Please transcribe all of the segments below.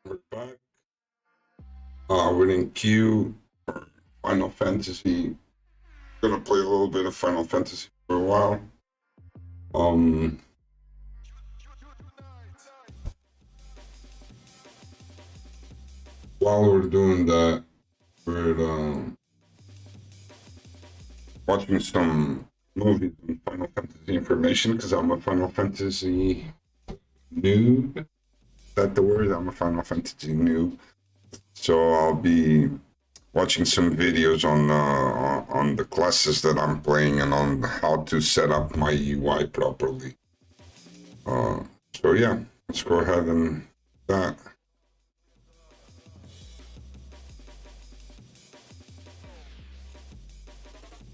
We're back. We're in queue for Final Fantasy. Gonna play a little bit of Final Fantasy for a while. While we're doing that, we're watching some movies and Final Fantasy information because I'm a Final Fantasy noob. Is that the word? I'm a Final Fantasy noob. So I'll be watching some videos on the classes that I'm playing and on how to set up my UI properly. So yeah, let's go ahead and that.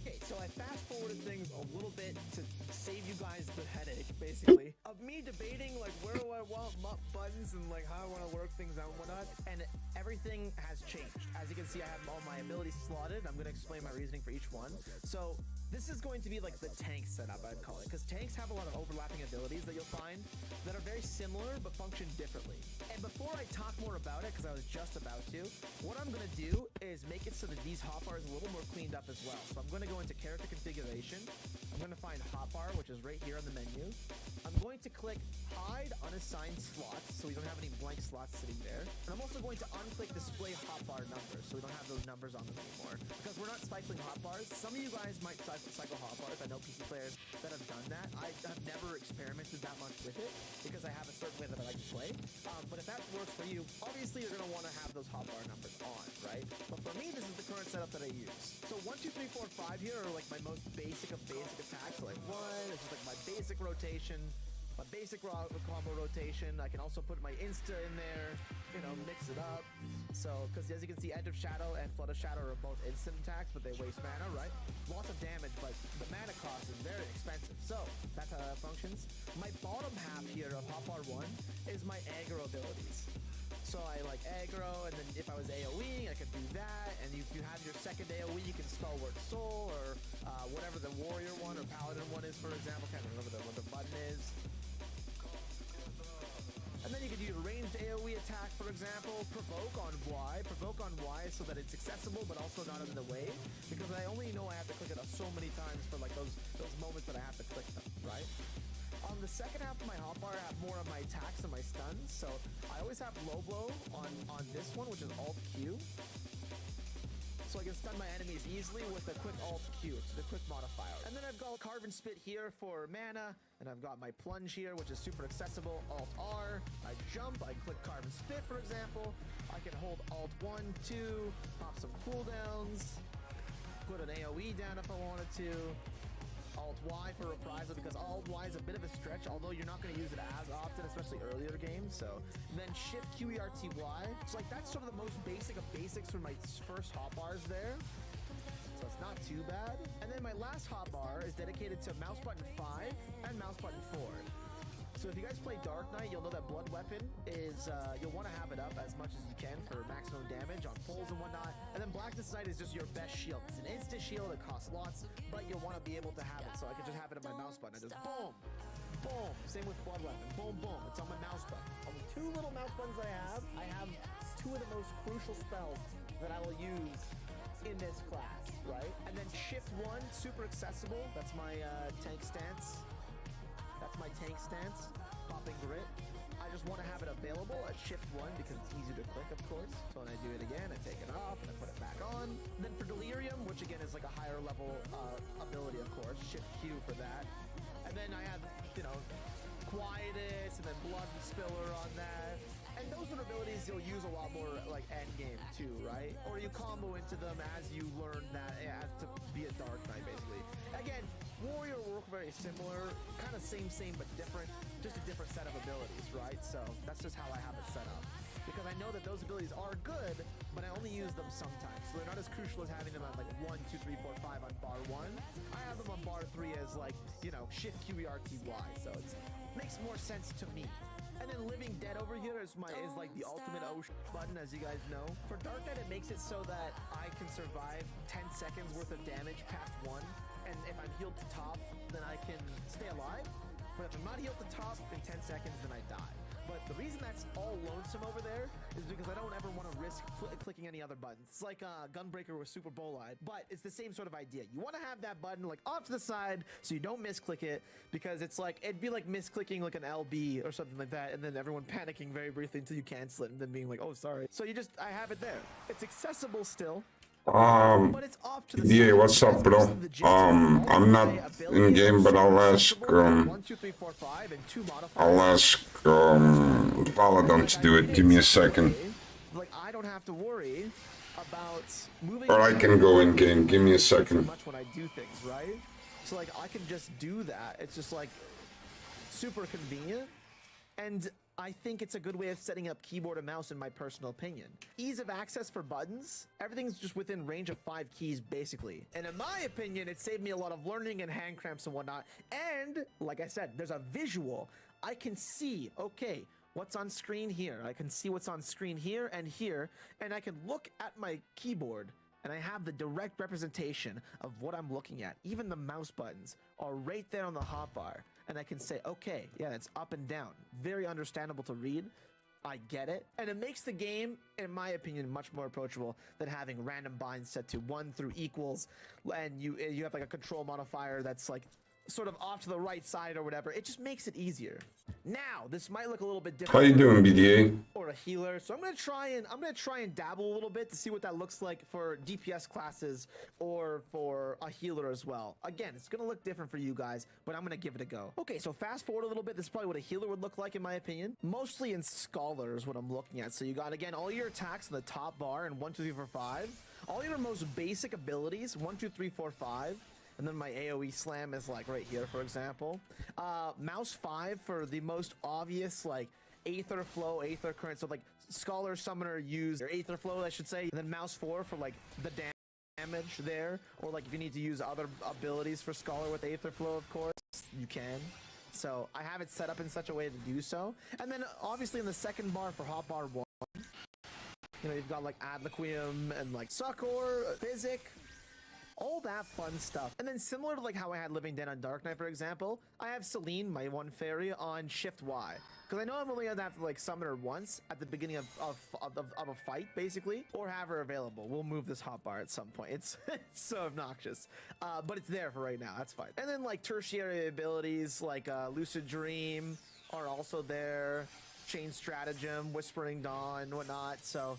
Okay, so I fast forwarded things a little bit to save you guys the headache, basically, of me debating like where do I want buttons and like how I want to work things out and whatnot, and everything has changed. As you can see, I have all my abilities slotted. I'm going to explain my reasoning for each one. So this is going to be like the tank setup, I'd call it, because tanks have a lot of overlapping abilities that you'll find that are very similar but function differently. And before I talk more about it, because I was just about to, what I'm going to do is make it so that these hotbars are a little more cleaned up as well. So I'm going to go into character configuration. I'm going to find hotbar, which is right here on the menu. I'm going to click hide unassigned slots, so we don't have any blank slots sitting there. And I'm also going to unclick display hotbar numbers, so we don't have those numbers on them anymore. Because we're not cycling hotbars. Some of you guys might cycle hotbars. I know PC players that have done that. I have never experimented that much with it because I have a certain way that I like to play. But if that works for you, obviously you're going to want to have those hotbar numbers on, right? But for me, this is the current setup that I use. So 1, 2, 3, 4, 5 here are like my most basic of basic attacks. So like 1, this is like my basic rotation. My basic combo rotation. I can also put my insta in there, you know, mix it up. So, because as you can see, Edge of Shadow and Flood of Shadow are both instant attacks, but they waste mana, right? Lots of damage, but the mana cost is very expensive. So, that's how that functions. My bottom half here of hotbar 1 is my aggro abilities. So I like aggro, and then if I was AoEing, I could do that. And if you have your second AoE, you can Stalwart Soul, or whatever the Warrior one or Paladin one is, for example. Can't remember what the button is. And then you could use ranged AoE attack, for example, provoke on Y so that it's accessible but also not in the way, because I only know I have to click it so many times for like those moments that I have to click them, right? On the second half of my hotbar, I have more of my attacks and my stuns, so I always have low blow on this one, which is Alt Q. So I can stun my enemies easily with a quick Alt Q, the quick modifier. And then I've got Carve and Spit here for mana, and I've got my Plunge here, which is super accessible, Alt R. I jump, I click Carve and Spit, for example. I can hold Alt 1, 2, pop some cooldowns, put an AoE down if I wanted to. Alt Y for reprisal, because Alt Y is a bit of a stretch, although you're not going to use it as often, especially earlier games. So then Shift QERTY. So like that's sort of the most basic of basics for my first hotbars there. So it's not too bad. And then my last hotbar is dedicated to mouse button 5 and mouse button 4. So if you guys play Dark Knight, you'll know that Blood Weapon is, you'll want to have it up as much as you can for maximum damage on pulls and whatnot. And then Blackness Knight is just your best shield. It's an instant shield, it costs lots, but you'll want to be able to have it. So I can just have it on my mouse button. I just boom, boom. Same with Blood Weapon, boom, boom. It's on my mouse button. On the 2 little mouse buttons I have 2 of the most crucial spells that I will use in this class, right? And then Shift 1, super accessible. That's my tank stance. That's my tank stance, popping grit. I just want to have it available at Shift 1 because it's easier to click, of course. So when I do it again, I take it off and I put it back on. And then for Delirium, which again is like a higher level ability, of course, Shift Q for that. And then I have, you know, Quietus and then Blood Spiller on that. And those are abilities you'll use a lot more like end game too, right? Or you combo into them as you learn that as to be a Dark Knight, basically. Again, Warrior work very similar, kind of same but different, just a different set of abilities, right? So that's just how I have it set up. Because I know that those abilities are good, but I only use them sometimes. So they're not as crucial as having them on like 1, 2, 3, 4, 5 on bar 1. I have them on bar 3 as like, you know, Shift QERTY. So it makes more sense to me. And then Living Dead over here is like the ultimate button, as you guys know. For Dark Knight, it makes it so that I can survive 10 seconds worth of damage past 1. And if I'm healed to top, then I can stay alive. But if I'm not healed to top in 10 seconds, then I die. But the reason that's all lonesome over there is because I don't ever want to risk clicking any other buttons. It's like Gunbreaker with Super Bolide, but it's the same sort of idea. You want to have that button like off to the side so you don't misclick it, because it's like, it'd be like misclicking like an LB or something like that, and then everyone panicking very briefly until you cancel it and then being like, oh, sorry. So I have it there. It's accessible still. But it's off to the Yeah, side. what's up, bro? I'm not in game, but I'll ask, Paladon to do it. Give me a second. Like, I don't have to worry about moving. Or I can go in game. Give me a second. Much when I do things, right? So like, I can just do that. It's just like super convenient. And I think it's a good way of setting up keyboard and mouse in my personal opinion. Ease of access for buttons, everything's just within range of 5 keys basically. And in my opinion, it saved me a lot of learning and hand cramps and whatnot. And like I said, there's a visual. I can see, okay, what's on screen here. I can see what's on screen here, and I can look at my keyboard and I have the direct representation of what I'm looking at. Even the mouse buttons are right there on the hotbar. And I can say, okay, yeah, it's up and down. Very understandable to read. I get it. And it makes the game, in my opinion, much more approachable than having random binds set to 1 through equals. And you have like a control modifier that's like sort of off to the right side or whatever. It just makes it easier. Now, this might look a little bit different. How you doing, BDA? Or a healer. So I'm gonna try and dabble a little bit to see what that looks like for DPS classes or for a healer as well. Again, it's gonna look different for you guys, but I'm gonna give it a go. Okay, so fast forward a little bit. This is probably what a healer would look like in my opinion. Mostly in Scholar is what I'm looking at. So you got, again, all your attacks in the top bar and 1, 2, 3, 4, 5. All your most basic abilities, 1, 2, 3, 4, 5. And then my AoE slam is like right here, for example. Mouse 5 for the most obvious, like Aether Flow, Aether Current. So like Scholar, Summoner use, or Aether Flow, I should say. And then mouse 4 for like the damage there. Or like if you need to use other abilities for Scholar with Aether Flow, of course, you can. So I have it set up in such a way to do so. And then obviously in the second bar for hotbar 1, you know, you've got like Adloquium and like Succor, Physic, all that fun stuff. And then similar to like how I had Living Dead on Dark Knight, for example, I have Celine, my one fairy, on Shift Y. Because I know I'm only gonna have to like summon her once at the beginning of a fight, basically, or have her available. We'll move this hotbar at some point. It's so obnoxious, but it's there for right now. That's fine. And then like tertiary abilities like Lucid Dream are also there, Chain Stratagem, Whispering Dawn, whatnot. So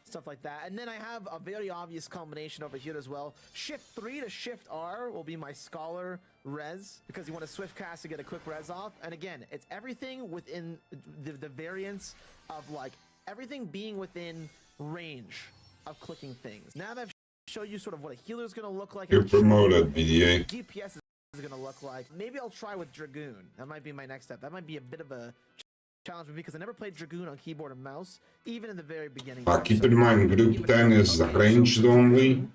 stuff like that. And then I have a very obvious combination over here as well. Shift 3 to Shift R will be my Scholar res, because you want to swift cast to get a quick res off. And again, it's everything within the variance of like everything being within range of clicking things. Now that I've showed you sort of what a healer is going to look like, You're promoted, BDA. DPS is going to look like. Maybe I'll try with Dragoon. That might be my next step. That might be a bit of a challenge me because I never played Dragoon on keyboard and mouse, even in the very beginning. Keep in mind, group 10 is ranged only.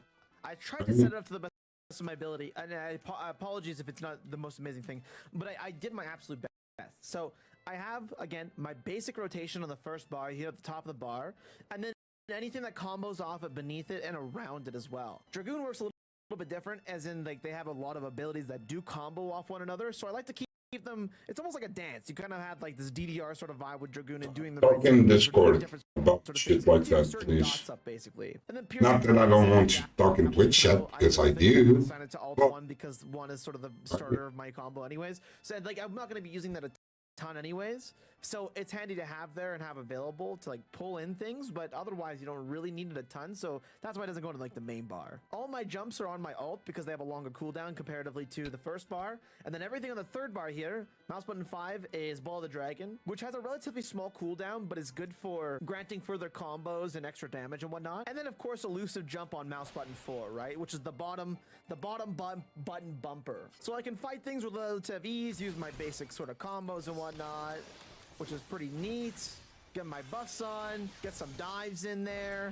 I tried to set it up to the best of my ability, and apologies if it's not the most amazing thing, but I did my absolute best. So I have, again, my basic rotation on the first bar here at the top of the bar, and then anything that combos off it beneath it and around it as well. Dragoon works a little bit different, as in like they have a lot of abilities that do combo off one another, so I like to keep them. It's almost like a dance. You kind of had like this DDR sort of vibe with Dragoon and doing the talk in Discord about sort of shit like that, please. Up, basically. And then not that I don't want to talk in Twitch chat, because I do. Assign it to alt 1 because 1 is sort of the starter of my combo anyways. So like I'm not going to be using that a ton anyways. So it's handy to have there and have available to like pull in things, but otherwise you don't really need it a ton. So that's why it doesn't go into like the main bar. All my jumps are on my alt because they have a longer cooldown comparatively to the first bar. And then everything on the third bar here, mouse button 5 is Ball of the Dragon, which has a relatively small cooldown, but is good for granting further combos and extra damage and whatnot. And then of course elusive jump on mouse button 4, right? Which is the bottom button bumper. So I can fight things with relative ease, use my basic sort of combos and whatnot, which is pretty neat. Get my buffs on, get some dives in there.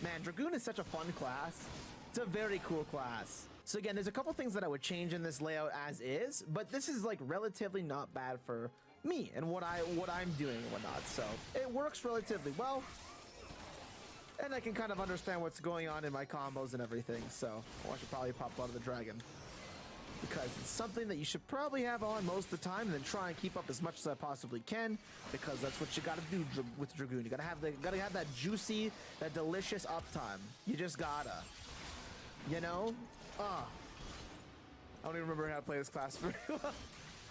Man, Dragoon is such a fun class. It's a very cool class. So again, there's a couple things that I would change in this layout as is, but this is like relatively not bad for me and what I'm doing and whatnot. So it works relatively well. And I can kind of understand what's going on in my combos and everything. So I should probably pop out of the dragon. because it's something that you should probably have on most of the time and then try and keep up as much as I possibly can, because that's what you gotta do with Dragoon. You gotta have that juicy, that delicious uptime. You just gotta. You know? I don't even remember how to play this class very well.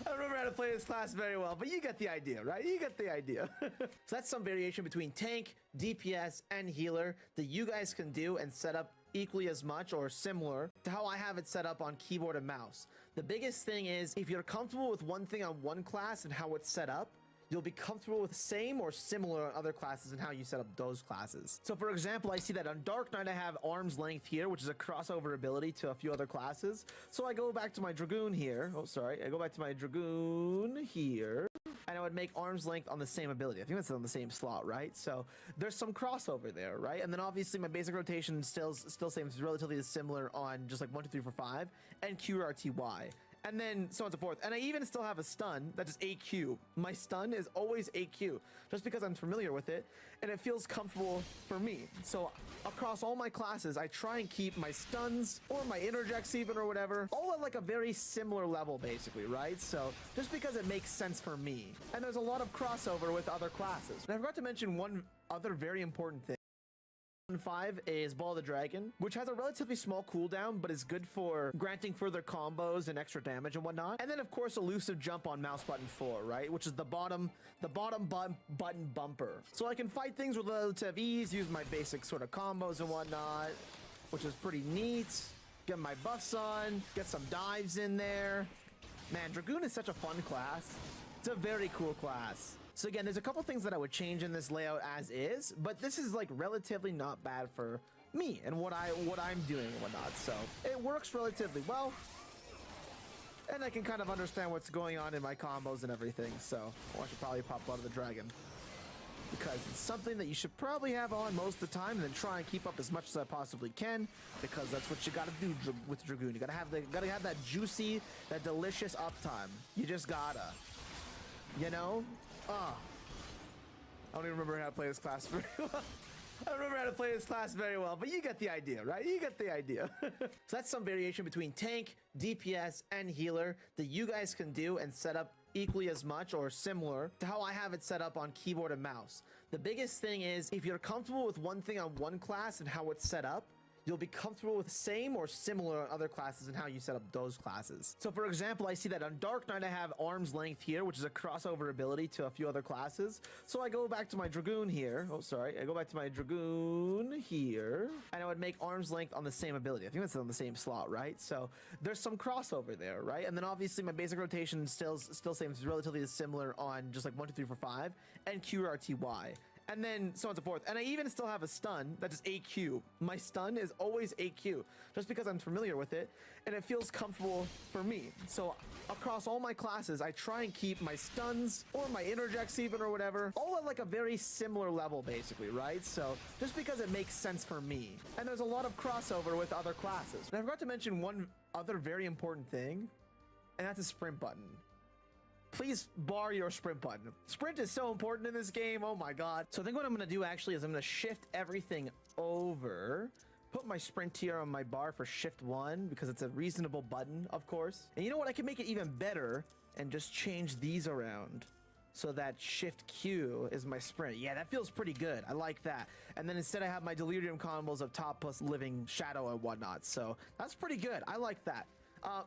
I don't remember how to play this class very well, but you get the idea, right? You get the idea. So that's some variation between tank, DPS, and healer that you guys can do and set up equally as much or similar to how I have it set up on keyboard and mouse. The biggest thing is, if you're comfortable with one thing on one class and how it's set up, you'll be comfortable with same or similar on other classes and how you set up those classes. So for example, I see that on Dark Knight I have Arm's Length here, which is a crossover ability to a few other classes. So I go back to my Dragoon here. Oh, sorry. I go back to my Dragoon here, and I would make Arm's Length on the same ability. I think that's on the same slot, right? So there's some crossover there, right? And then obviously my basic rotation still seems relatively similar on just like 1, 2, 3, 4, 5 and QRTY. And then so on and so forth. And I even still have a stun that is AQ. My stun is always AQ, just because I'm familiar with it and it feels comfortable for me. So across all my classes, I try and keep my stuns or my interjects even or whatever, all at like a very similar level basically, right? So just because it makes sense for me. And there's a lot of crossover with other classes. And I forgot to mention one other very important thing. 5 is Ball of the Dragon, which has a relatively small cooldown, but is good for granting further combos and extra damage and whatnot. And then of course Elusive Jump on mouse button 4, right? Which is the bottom button bumper. So I can fight things with relative ease, use my basic sort of combos and whatnot, which is pretty neat. Get my buffs on, get some dives in there. Man, Dragoon is such a fun class. It's a very cool class. So again, there's a couple things that I would change in this layout as is, but this is like relatively not bad for me and what I'm doing and whatnot. So it works relatively well, and I can kind of understand what's going on in my combos and everything. So I should probably pop Blood of the Dragon, because it's something that you should probably have on most of the time and then try and keep up as much as I possibly can, because that's what you gotta do with Dragoon. You gotta have that juicy, that delicious uptime. You just gotta. You know? I don't even remember how to play this class very well. I don't remember how to play this class very well, but you get the idea, right? You get the idea. So that's some variation between tank, DPS, and healer that you guys can do and set up equally as much or similar to how I have it set up on keyboard and mouse. The biggest thing is, if you're comfortable with one thing on one class and how it's set up, you'll be comfortable with same or similar on other classes and how you set up those classes. So for example, I see that on Dark Knight I have Arm's Length here, which is a crossover ability to a few other classes. So I go back to my Dragoon here. Oh, sorry. I go back to my Dragoon here, and I would make Arm's Length on the same ability. I think that's on the same slot, right? So there's some crossover there, right? And then obviously my basic rotation still seems relatively similar on just like 1, 2, 3, 4, 5 and QRTY. And then so on and so forth. And I even still have a stun that is AQ. My stun is always AQ, just because I'm familiar with it and it feels comfortable for me. So across all my classes, I try and keep my stuns or my interjects even or whatever, all at like a very similar level basically, right? So just because it makes sense for me. And there's a lot of crossover with other classes. And I forgot to mention one other very important thing, and that's a sprint button. Please bar your sprint button. Sprint is so important in this game. Oh my god. So I think what I'm going to do actually is I'm going to shift everything over, put my sprint here on my bar for shift 1 because it's a reasonable button, of course. And you know what? I can make it even better and just change these around so that shift Q is my sprint. Yeah, that feels pretty good. I like that. And then instead I have my delirium combos of top plus living shadow and whatnot. So that's pretty good. I like that.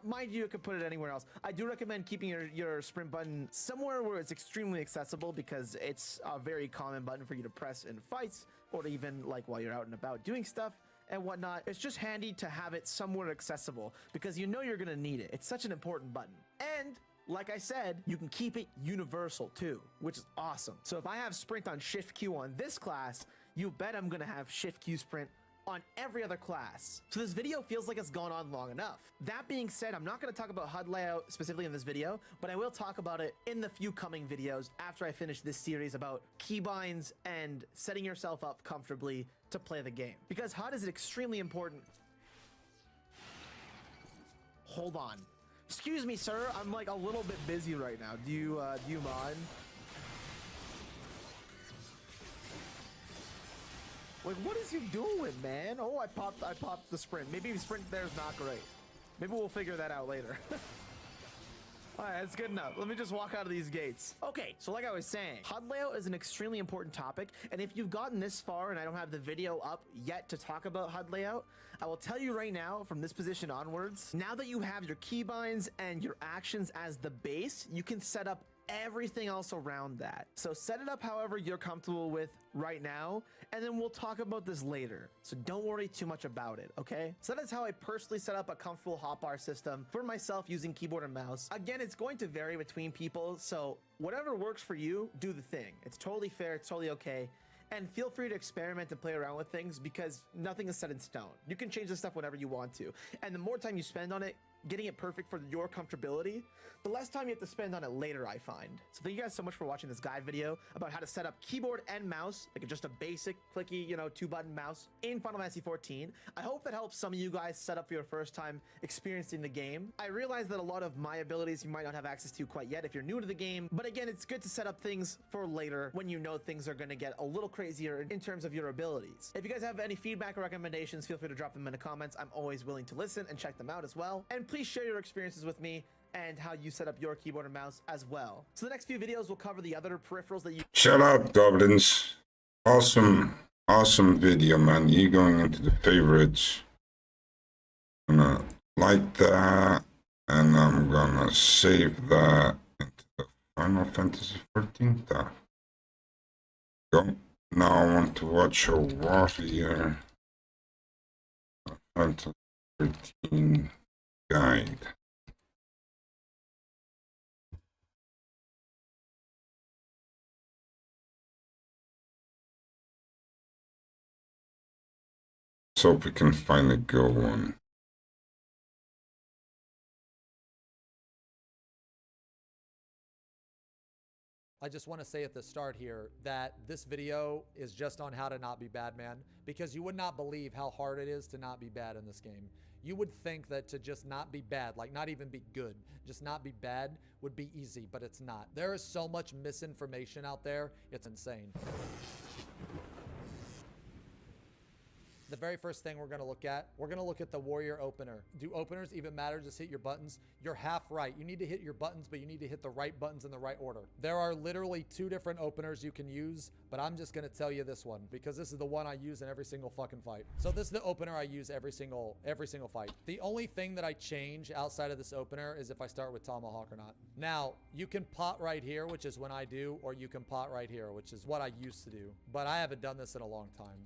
Mind you, could put it anywhere else. I do recommend keeping your sprint button somewhere where it's extremely accessible, because it's a very common button for you to press in fights or even like while you're out and about doing stuff and whatnot. It's just handy to have it somewhere accessible because you know you're gonna need it. It's such an important button. And like I said, you can keep it universal too, which is awesome. So if I have sprint on shift Q on this class, you bet I'm gonna have shift Q sprint on every other class. So this video feels like it's gone on long enough. That being said, I'm not going to talk about HUD layout specifically in this video, but I will talk about it in the few coming videos after I finish this series about keybinds and setting yourself up comfortably to play the game, because HUD is extremely important. Hold on. Excuse me, sir. I'm like a little bit busy right now. Do you mind? Like, what is he doing, man? Oh, I popped the sprint. Maybe the sprint there is not great. Maybe we'll figure that out later. All right, that's good enough. Let me just walk out of these gates. Okay, so like I was saying, HUD layout is an extremely important topic. And if you've gotten this far and I don't have the video up yet to talk about HUD layout, I will tell you right now from this position onwards, now that you have your keybinds and your actions as the base, you can set up everything else around that. So set it up however you're comfortable with right now, and then we'll talk about this later. So don't worry too much about it, okay? So that is how I personally set up a comfortable hotbar system for myself using keyboard and mouse. Again, it's going to vary between people, so whatever works for you, do the thing. It's totally fair, it's totally okay. And feel free to experiment and play around with things because nothing is set in stone. You can change this stuff whenever you want to. And the more time you spend on it, getting it perfect for your comfortability, the less time you have to spend on it later, I find. So thank you guys so much for watching this guide video about how to set up keyboard and mouse, like just a basic clicky, 2-button mouse in Final Fantasy XIV. I hope that helps some of you guys set up for your first time experiencing the game. I realize that a lot of my abilities you might not have access to quite yet if you're new to the game, but again, it's good to set up things for later when you know things are going to get a little crazier in terms of your abilities. If you guys have any feedback or recommendations, feel free to drop them in the comments. I'm always willing to listen and check them out as well. And please share your experiences with me and how you set up your keyboard and mouse as well. So the next few videos will cover the other peripherals that you... Shut up, goblins. Awesome video, man. You going into the favorites. I'm gonna like that, and I'm gonna save that into the Final Fantasy XIV tab. Go. Now I want to watch a warrior Fantasy XIII guide. Let's hope we can finally go on. I just want to say at the start here that this video is just on how to not be bad, man, because you would not believe how hard it is to not be bad in this game. You would think that to just not be bad, like not even be good, just not be bad would be easy, but it's not. There is so much misinformation out there, it's insane. The very first thing we're going to look at the warrior opener. Do openers even matter? Just hit your buttons. You're half right. You need to hit your buttons, but you need to hit the right buttons in the right order. There are literally 2 different openers you can use, but I'm just going to tell you this one because this is the one I use in every single fucking fight. So this is the opener I use every single fight. The only thing that I change outside of this opener is if I start with Tomahawk or not. Now, you can pot right here, which is when I do, or you can pot right here, which is what I used to do, but I haven't done this in a long time.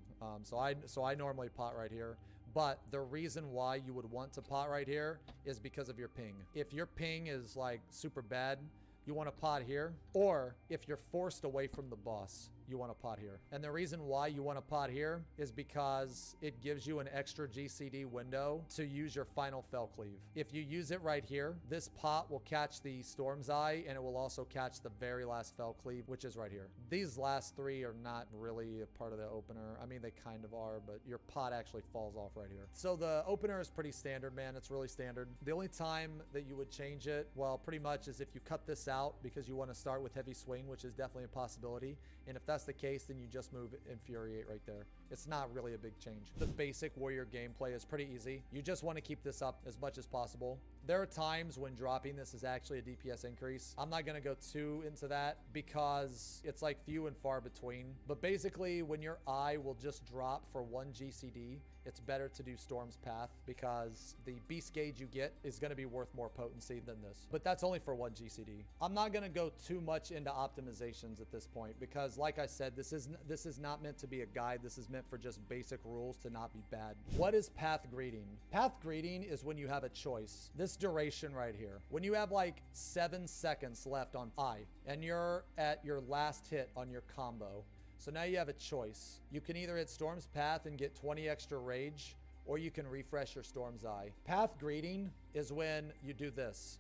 So I normally pot right here, but the reason why you would want to pot right here is because of your ping. If your ping is like super bad, you want to pot here, or if you're forced away from the boss, you want to pot here. And the reason why you want to pot here is because it gives you an extra GCD window to use your final fell cleave. If you use it right here, this pot will catch the Storm's Eye, and it will also catch the very last fell cleave, which is right here. These last 3 are not really a part of the opener. I mean, they kind of are, but your pot actually falls off right here. So the opener is pretty standard, man. It's really standard. The only time that you would change it, well, pretty much is if you cut this out because you want to start with heavy swing, which is definitely a possibility. And if that's the case, then you just move Infuriate right there. It's not really a big change. The basic warrior gameplay is pretty easy. You just want to keep this up as much as possible. There are times when dropping this is actually a DPS increase. I'm not going to go too into that because it's like few and far between. But basically, when your eye will just drop for 1 GCD, it's better to do Storm's Path because the beast gauge you get is going to be worth more potency than this. But that's only for 1 GCD. I'm not going to go too much into optimizations at this point because, like I said, this is not meant to be a guide. This is meant for just basic rules to not be bad. What is path greeting? Path greeting is when you have a choice. This duration right here. When you have like 7 seconds left on eye and you're at your last hit on your combo. So now you have a choice. You can either hit Storm's Path and get 20 extra rage, or you can refresh your Storm's Eye. Path greeting is when you do this.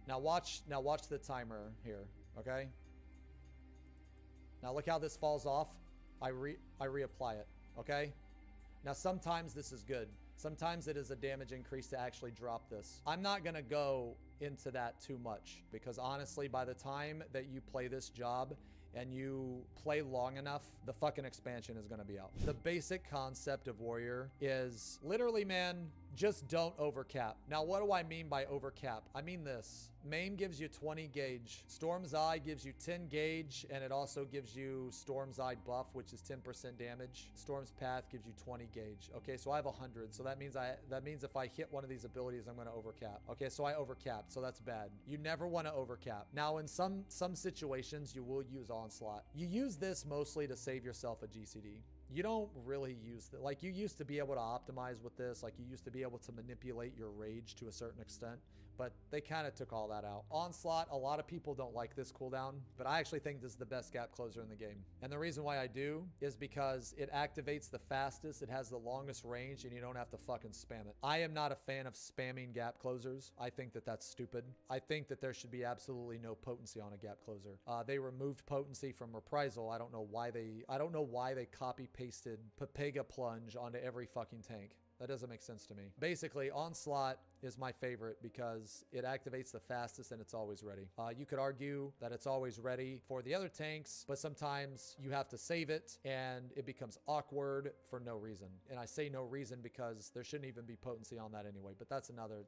Now watch the timer here, okay? Now look how this falls off. I reapply it, okay? Now sometimes this is good. Sometimes it is a damage increase to actually drop this. I'm not gonna go into that too much because honestly, by the time that you play this job and you play long enough, the fucking expansion is gonna be out. The basic concept of warrior is literally, man, Just don't overcap. Now, what do I mean by overcap? I mean this. Maim gives you 20 gauge. Storm's Eye gives you 10 gauge, and it also gives you Storm's Eye buff, which is 10% damage. Storm's Path gives you 20 gauge. Okay, so I have 100. So that means if I hit one of these abilities, I'm going to overcap. Okay, so I overcapped, so that's bad. You never want to overcap. Now, in some situations, you will use Onslaught. You use this mostly to save yourself a GCD. You don't really use it. Like, you used to be able to optimize with this. Like, you used to be able to manipulate your rage to a certain extent, but they kind of took all that out. Onslaught, a lot of people don't like this cooldown, but I actually think this is the best gap closer in the game. And the reason why I do is because it activates the fastest, it has the longest range, and you don't have to fucking spam it. I am not a fan of spamming gap closers. I think that that's stupid. I think that there should be absolutely no potency on a gap closer. They removed potency from Reprisal. I don't know why they copy pasted Papega Plunge onto every fucking tank. That doesn't make sense to me. Basically, Onslaught is my favorite because it activates the fastest and it's always ready. You could argue that it's always ready for the other tanks, but sometimes you have to save it and it becomes awkward for no reason. And I say no reason because there shouldn't even be potency on that anyway, but that's another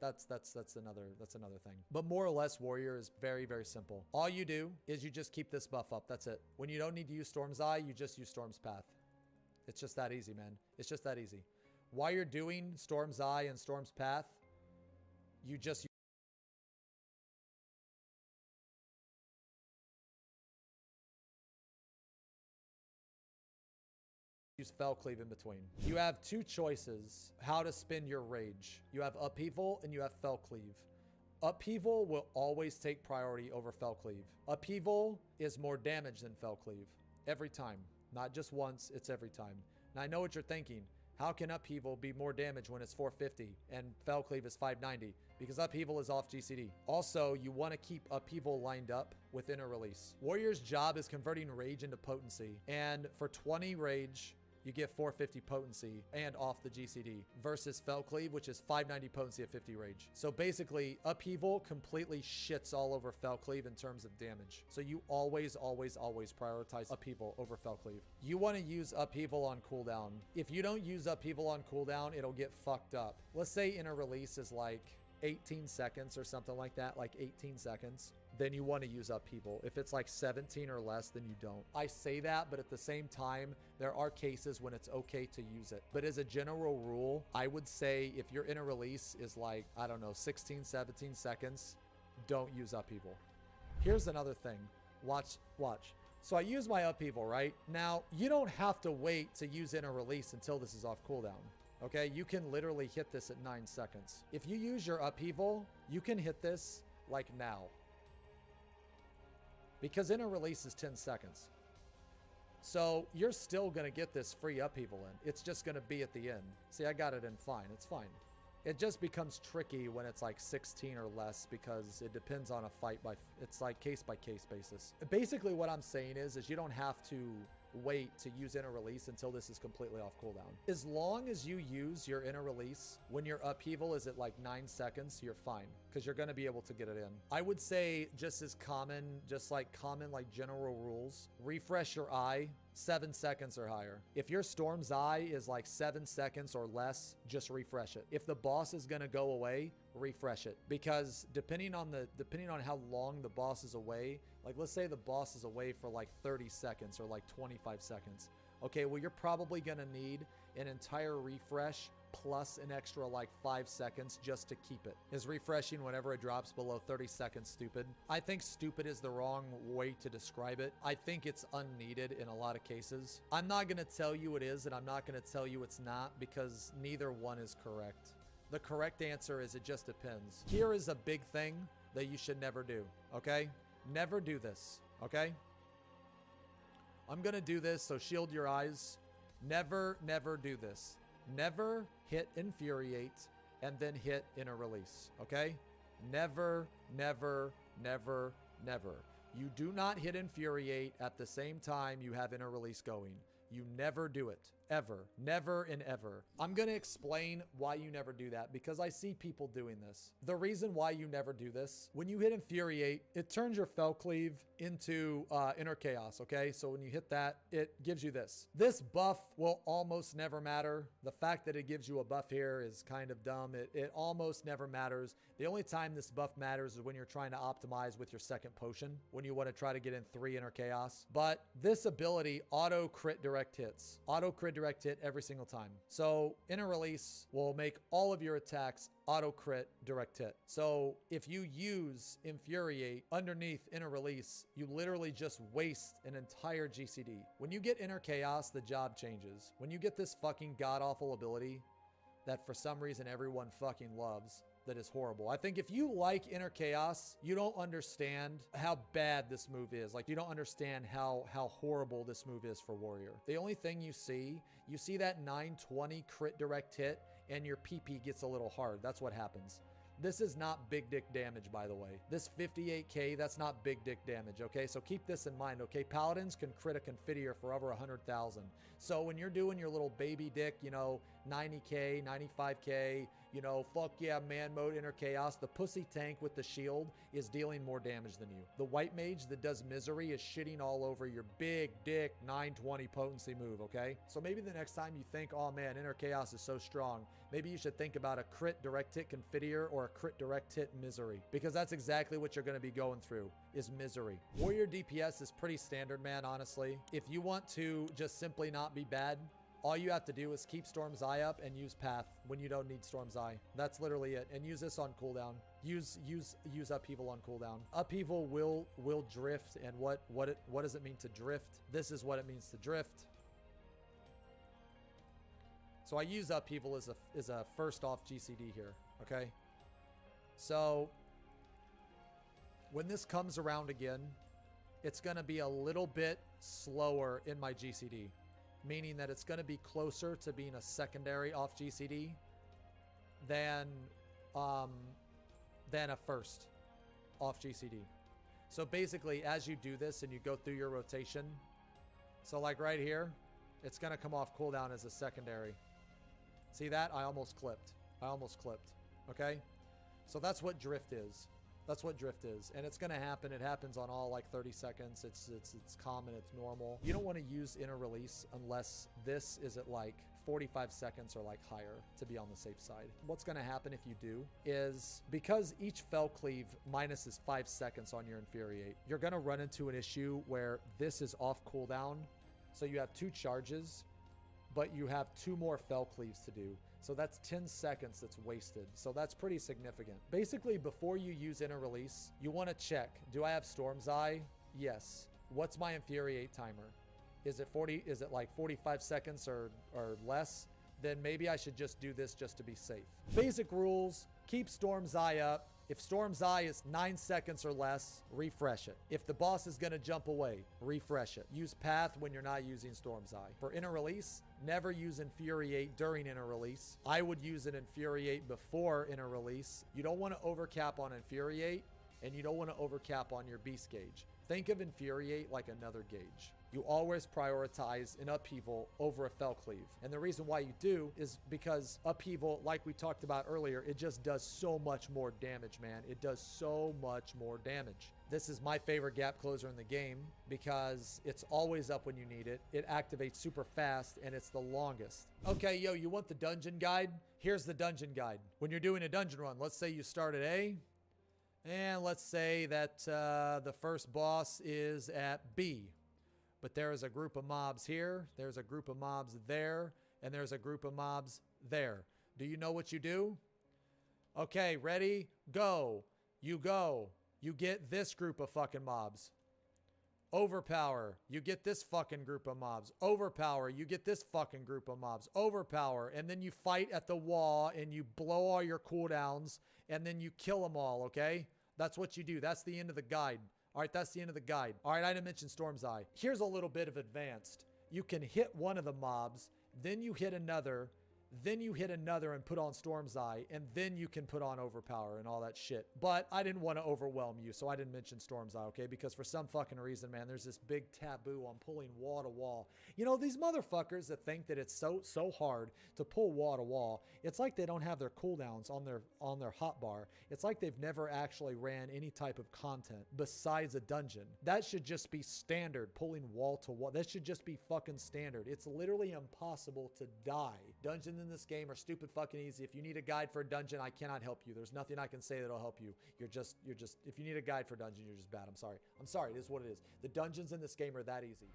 thing. But more or less, Warrior is very, very simple. All you do is you just keep this buff up. That's it. When you don't need to use Storm's Eye, you just use Storm's Path. It's just that easy, man. It's just that easy. While you're doing Storm's Eye and Storm's Path, you just use Fell Cleave in between. You have two choices how to spend your rage. You have Upheaval and you have Fell Cleave. Upheaval will always take priority over Fell Cleave. Upheaval is more damage than Fell Cleave. Every time. Not just once, it's every time. Now I know what you're thinking. How can Upheaval be more damage when it's 450 and Fell Cleave is 590? Because Upheaval is off GCD. Also, you want to keep Upheaval lined up with Inner Release. Warrior's job is converting rage into potency. And for 20 rage, you get 450 potency and off the GCD versus Fell Cleave, which is 590 potency at 50 rage. So basically, Upheaval completely shits all over Fell Cleave in terms of damage. So you always, always, always prioritize Upheaval over Fell Cleave. You want to use Upheaval on cooldown. If you don't use Upheaval on cooldown, it'll get fucked up. Let's say Inner Release is like 18 seconds or something like that, like 18 seconds. Then you want to use Upheaval. If it's like 17 or less, then you don't. I say that, but at the same time, there are cases when it's okay to use it. But as a general rule, I would say if your Inner Release is like, I don't know, 16, 17 seconds, don't use Upheaval. Here's another thing. Watch. So I use my Upheaval, right? Now, you don't have to wait to use Inner Release until this is off cooldown. Okay, you can literally hit this at 9 seconds. If you use your Upheaval, you can hit this like now. Because Inner Release is 10 seconds. So you're still going to get this free Upheaval in. It's just going to be at the end. See, I got it in fine. It's fine. It just becomes tricky when it's like 16 or less because it depends on a fight by... It's like case by case basis. Basically what I'm saying is you don't have to wait to use Inner Release until this is completely off cooldown. As long as you use your Inner Release when your Upheaval is at like 9 seconds, you're fine because you're going to be able to get it in. I would say just as common, like general rules, refresh your eye 7 seconds or higher. If your Storm's Eye is like 7 seconds or less, just refresh it. If the boss is going to go away, refresh it, because depending on how long the boss is away, like let's say the boss is away for like 30 seconds or like 25 seconds. Okay, well, you're probably going to need an entire refresh plus an extra like 5 seconds just to keep it. Is refreshing whenever it drops below 30 seconds stupid? I think stupid is the wrong way to describe it. I think it's unneeded in a lot of cases. I'm not going to tell you it is, and I'm not going to tell you it's not, because neither one is correct. The correct answer is it just depends. Here is a big thing that you should never do, okay? Never do this, okay? I'm going to do this, so shield your eyes. Never, never do this. Never hit Infuriate and then hit Inner Release, okay? Never, never, never, never. You do not hit Infuriate at the same time you have Inner Release going. You never do it, ever. Never and ever. I'm going to explain why you never do that because I see people doing this. The reason why you never do this, when you hit Infuriate, it turns your Fel Cleave into Inner Chaos, okay? So when you hit that, it gives you this. This buff will almost never matter. The fact that it gives you a buff here is kind of dumb. It almost never matters. The only time this buff matters is when you're trying to optimize with your second potion, when you want to try to get in 3 Inner Chaos. But this ability auto crit direct hits. Auto crit direct hit every single time. So Inner Release will make all of your attacks auto crit direct hit. So if you use Infuriate underneath Inner Release, you literally just waste an entire GCD. When you get Inner Chaos, the job changes. When you get this fucking god-awful ability that for some reason everyone fucking loves, that is horrible. I think if you like Inner Chaos, you don't understand how bad this move is. Like, you don't understand how horrible this move is for Warrior. The only thing you see that 920 crit direct hit and your PP gets a little hard. That's what happens. This is not big dick damage, by the way. This 58k, that's not big dick damage, okay? So keep this in mind, okay? Paladins can crit a Confiteor for over 100,000. So when you're doing your little baby dick, you know, 90k, 95k, you know, fuck yeah, man mode, Inner Chaos, the pussy tank with the shield is dealing more damage than you. The White Mage that does Misery is shitting all over your big dick 920 potency move, okay? So maybe the next time you think, oh man, Inner Chaos is so strong, maybe you should think about a crit direct hit Confiteor or a crit direct hit Misery, because that's exactly what you're going to be going through, is Misery. Warrior DPS is pretty standard, man, honestly. If you want to just simply not be bad, all you have to do is keep Storm's Eye up and use Path when you don't need Storm's Eye. That's literally it. And use this on cooldown. Use Upheaval on cooldown. Upheaval will drift, and what does it mean to drift? This is what it means to drift. So I use Upheaval as a first off GCD here, okay? So when this comes around again, it's going to be a little bit slower in my GCD, meaning that it's going to be closer to being a secondary off GCD than a first off GCD. So basically, as you do this and you go through your rotation, so like right here, it's going to come off cooldown as a secondary. See that? I almost clipped. Okay? So that's what drift is. That's what drift is. And it's going to happen. It happens on all like 30 seconds. It's common. It's normal. You don't want to use Inner Release unless this is at like 45 seconds or like higher to be on the safe side. What's going to happen if you do is, because each Fel Cleave minuses 5 seconds on your Infuriate, you're going to run into an issue where this is off cooldown. So you have 2 charges, but you have 2 more Fel Cleaves to do. So that's 10 seconds that's wasted. So that's pretty significant. Basically, before you use Inner Release, you want to check, do I have Storm's Eye? Yes. What's my Infuriate timer? Is it like 45 seconds or less? Then maybe I should just do this just to be safe. Basic rules, keep Storm's Eye up. If Storm's Eye is 9 seconds or less, refresh it. If the boss is going to jump away, refresh it. Use Path when you're not using Storm's Eye. For Inner Release, never use Infuriate during Inner Release. I would use an Infuriate before Inner Release. You don't want to overcap on Infuriate, and you don't want to overcap on your Beast Gauge. Think of Infuriate like another gauge. You always prioritize an Upheaval over a Fel Cleave. And the reason why you do is because Upheaval, like we talked about earlier, it just does so much more damage, man. It does so much more damage. This is my favorite gap closer in the game because it's always up when you need it. It activates super fast and it's the longest. Okay, yo, you want the dungeon guide? Here's the dungeon guide. When you're doing a dungeon run, let's say you start at A, and let's say that the first boss is at B. But there is a group of mobs here, there's a group of mobs there, and there's a group of mobs there. Do you know what you do? Okay, ready? Go. You go. You get this group of fucking mobs. Overpower. You get this fucking group of mobs. Overpower. You get this fucking group of mobs. Overpower. And then you fight at the wall and you blow all your cooldowns and then you kill them all, okay? That's what you do. That's the end of the guide. All right, that's the end of the guide. All right, I didn't mention Storm's Eye. Here's a little bit of advanced. You can hit one of the mobs, then you hit another, then you hit another and put on Storm's Eye, and then you can put on Overpower and all that shit. But I didn't want to overwhelm you, so I didn't mention Storm's Eye, okay? Because for some fucking reason, man, there's this big taboo on pulling wall to wall. You know, these motherfuckers that think that it's so hard to pull wall to wall, it's like they don't have their cooldowns on their hotbar. It's like they've never actually ran any type of content besides a dungeon. That should just be standard, pulling wall to wall. That should just be fucking standard. It's literally impossible to die. Dungeons in this game are stupid fucking easy. If you need a guide for a dungeon, I cannot help you. There's nothing I can say that'll help you. You're just, if you need a guide for a dungeon, you're just bad. I'm sorry. It is what it is. The dungeons in this game are that easy.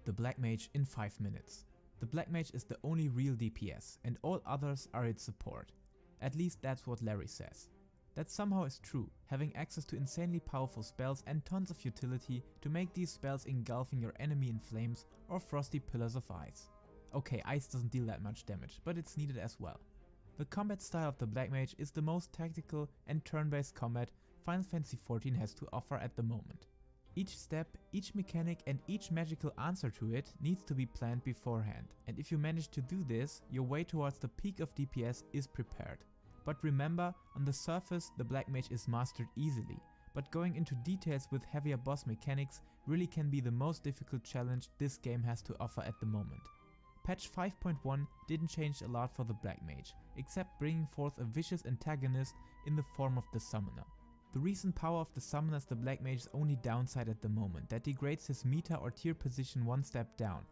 The Black Mage in 5 minutes. The Black Mage is the only real DPS and all others are its support. At least that's what Larry says. That somehow is true, having access to insanely powerful spells and tons of utility to make these spells engulfing your enemy in flames or frosty pillars of ice. Okay, ice doesn't deal that much damage, but it's needed as well. The combat style of the Black Mage is the most tactical and turn-based combat Final Fantasy XIV has to offer at the moment. Each step, each mechanic and each magical answer to it needs to be planned beforehand, and if you manage to do this, your way towards the peak of DPS is prepared. But remember, on the surface the Black Mage is mastered easily, but going into details with heavier boss mechanics really can be the most difficult challenge this game has to offer at the moment. Patch 5.1 didn't change a lot for the Black Mage, except bringing forth a vicious antagonist in the form of the Summoner. The recent power of the Summoner is the Black Mage's only downside at the moment, that degrades his meta or tier position one step down.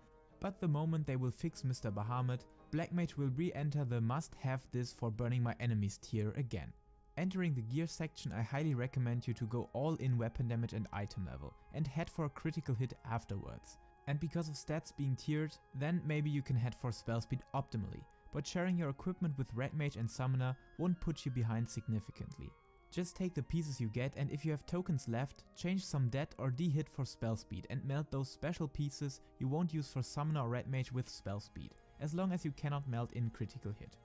But the moment they will fix Mr. Bahamut, Black Mage will re-enter the must-have this for burning my enemies tier again. Entering the gear section, I highly recommend you to go all in weapon damage and item level, and head for a critical hit afterwards. And because of stats being tiered, then maybe you can head for spell speed optimally, but sharing your equipment with Red Mage and Summoner won't put you behind significantly. Just take the pieces you get, and if you have tokens left, change some dead or D-hit for spell speed and melt those special pieces you won't use for Summoner or Red Mage with spell speed, as long as you cannot melt in critical hit.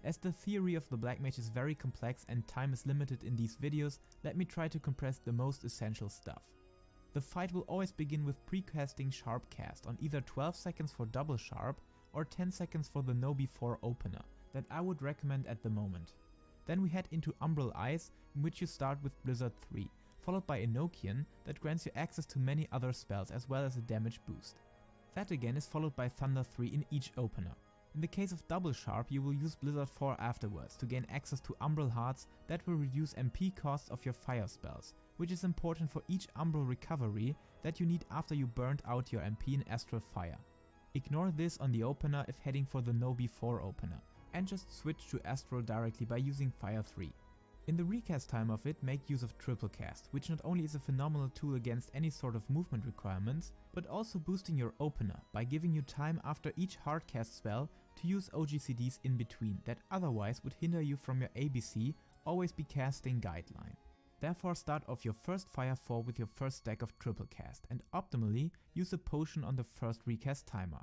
As the theory of the Black Mage is very complex and time is limited in these videos, let me try to compress the most essential stuff. The fight will always begin with pre-casting Sharp Cast on either 12 seconds for double sharp or 10 seconds for the no before opener, that I would recommend at the moment. Then we head into Umbral Ice, in which you start with Blizzard 3, followed by Enochian that grants you access to many other spells as well as a damage boost. That again is followed by Thunder 3 in each opener. In the case of Double Sharp, you will use Blizzard 4 afterwards to gain access to Umbral Hearts that will reduce MP costs of your fire spells, which is important for each Umbral recovery that you need after you burned out your MP in Astral Fire. Ignore this on the opener if heading for the no before opener, and just switch to Astral directly by using Fire 3. In the recast time of it, make use of Triple Cast, which not only is a phenomenal tool against any sort of movement requirements, but also boosting your opener by giving you time after each hard cast spell to use OGCDs in between that otherwise would hinder you from your ABC always be casting guideline. Therefore start off your first Fire 4 with your first stack of Triple Cast and optimally use a potion on the first recast timer.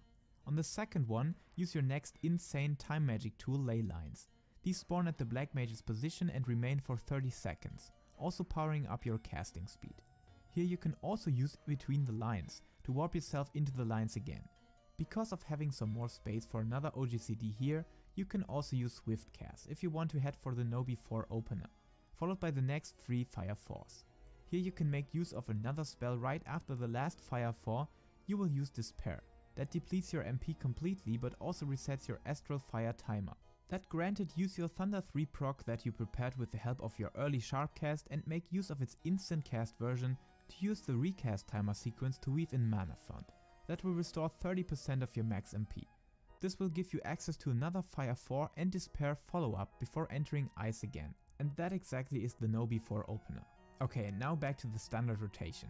On the second one, use your next insane time magic tool Leylines. These spawn at the Black Mage's position and remain for 30 seconds, also powering up your casting speed. Here you can also use between the lines to warp yourself into the lines again. Because of having some more space for another OGCD here, you can also use Swift Cast if you want to head for the no before opener, followed by the next 3 Fire 4s. Here you can make use of another spell right after the last Fire 4, you will use Despair. That depletes your MP completely but also resets your Astral Fire timer. That granted, use your Thunder 3 proc that you prepared with the help of your early Sharp Cast and make use of its instant cast version to use the recast timer sequence to weave in Mana Font. That will restore 30% of your max MP. This will give you access to another Fire 4 and Despair follow-up before entering Ice again. And that exactly is the no before opener. Okay, now back to the standard rotation.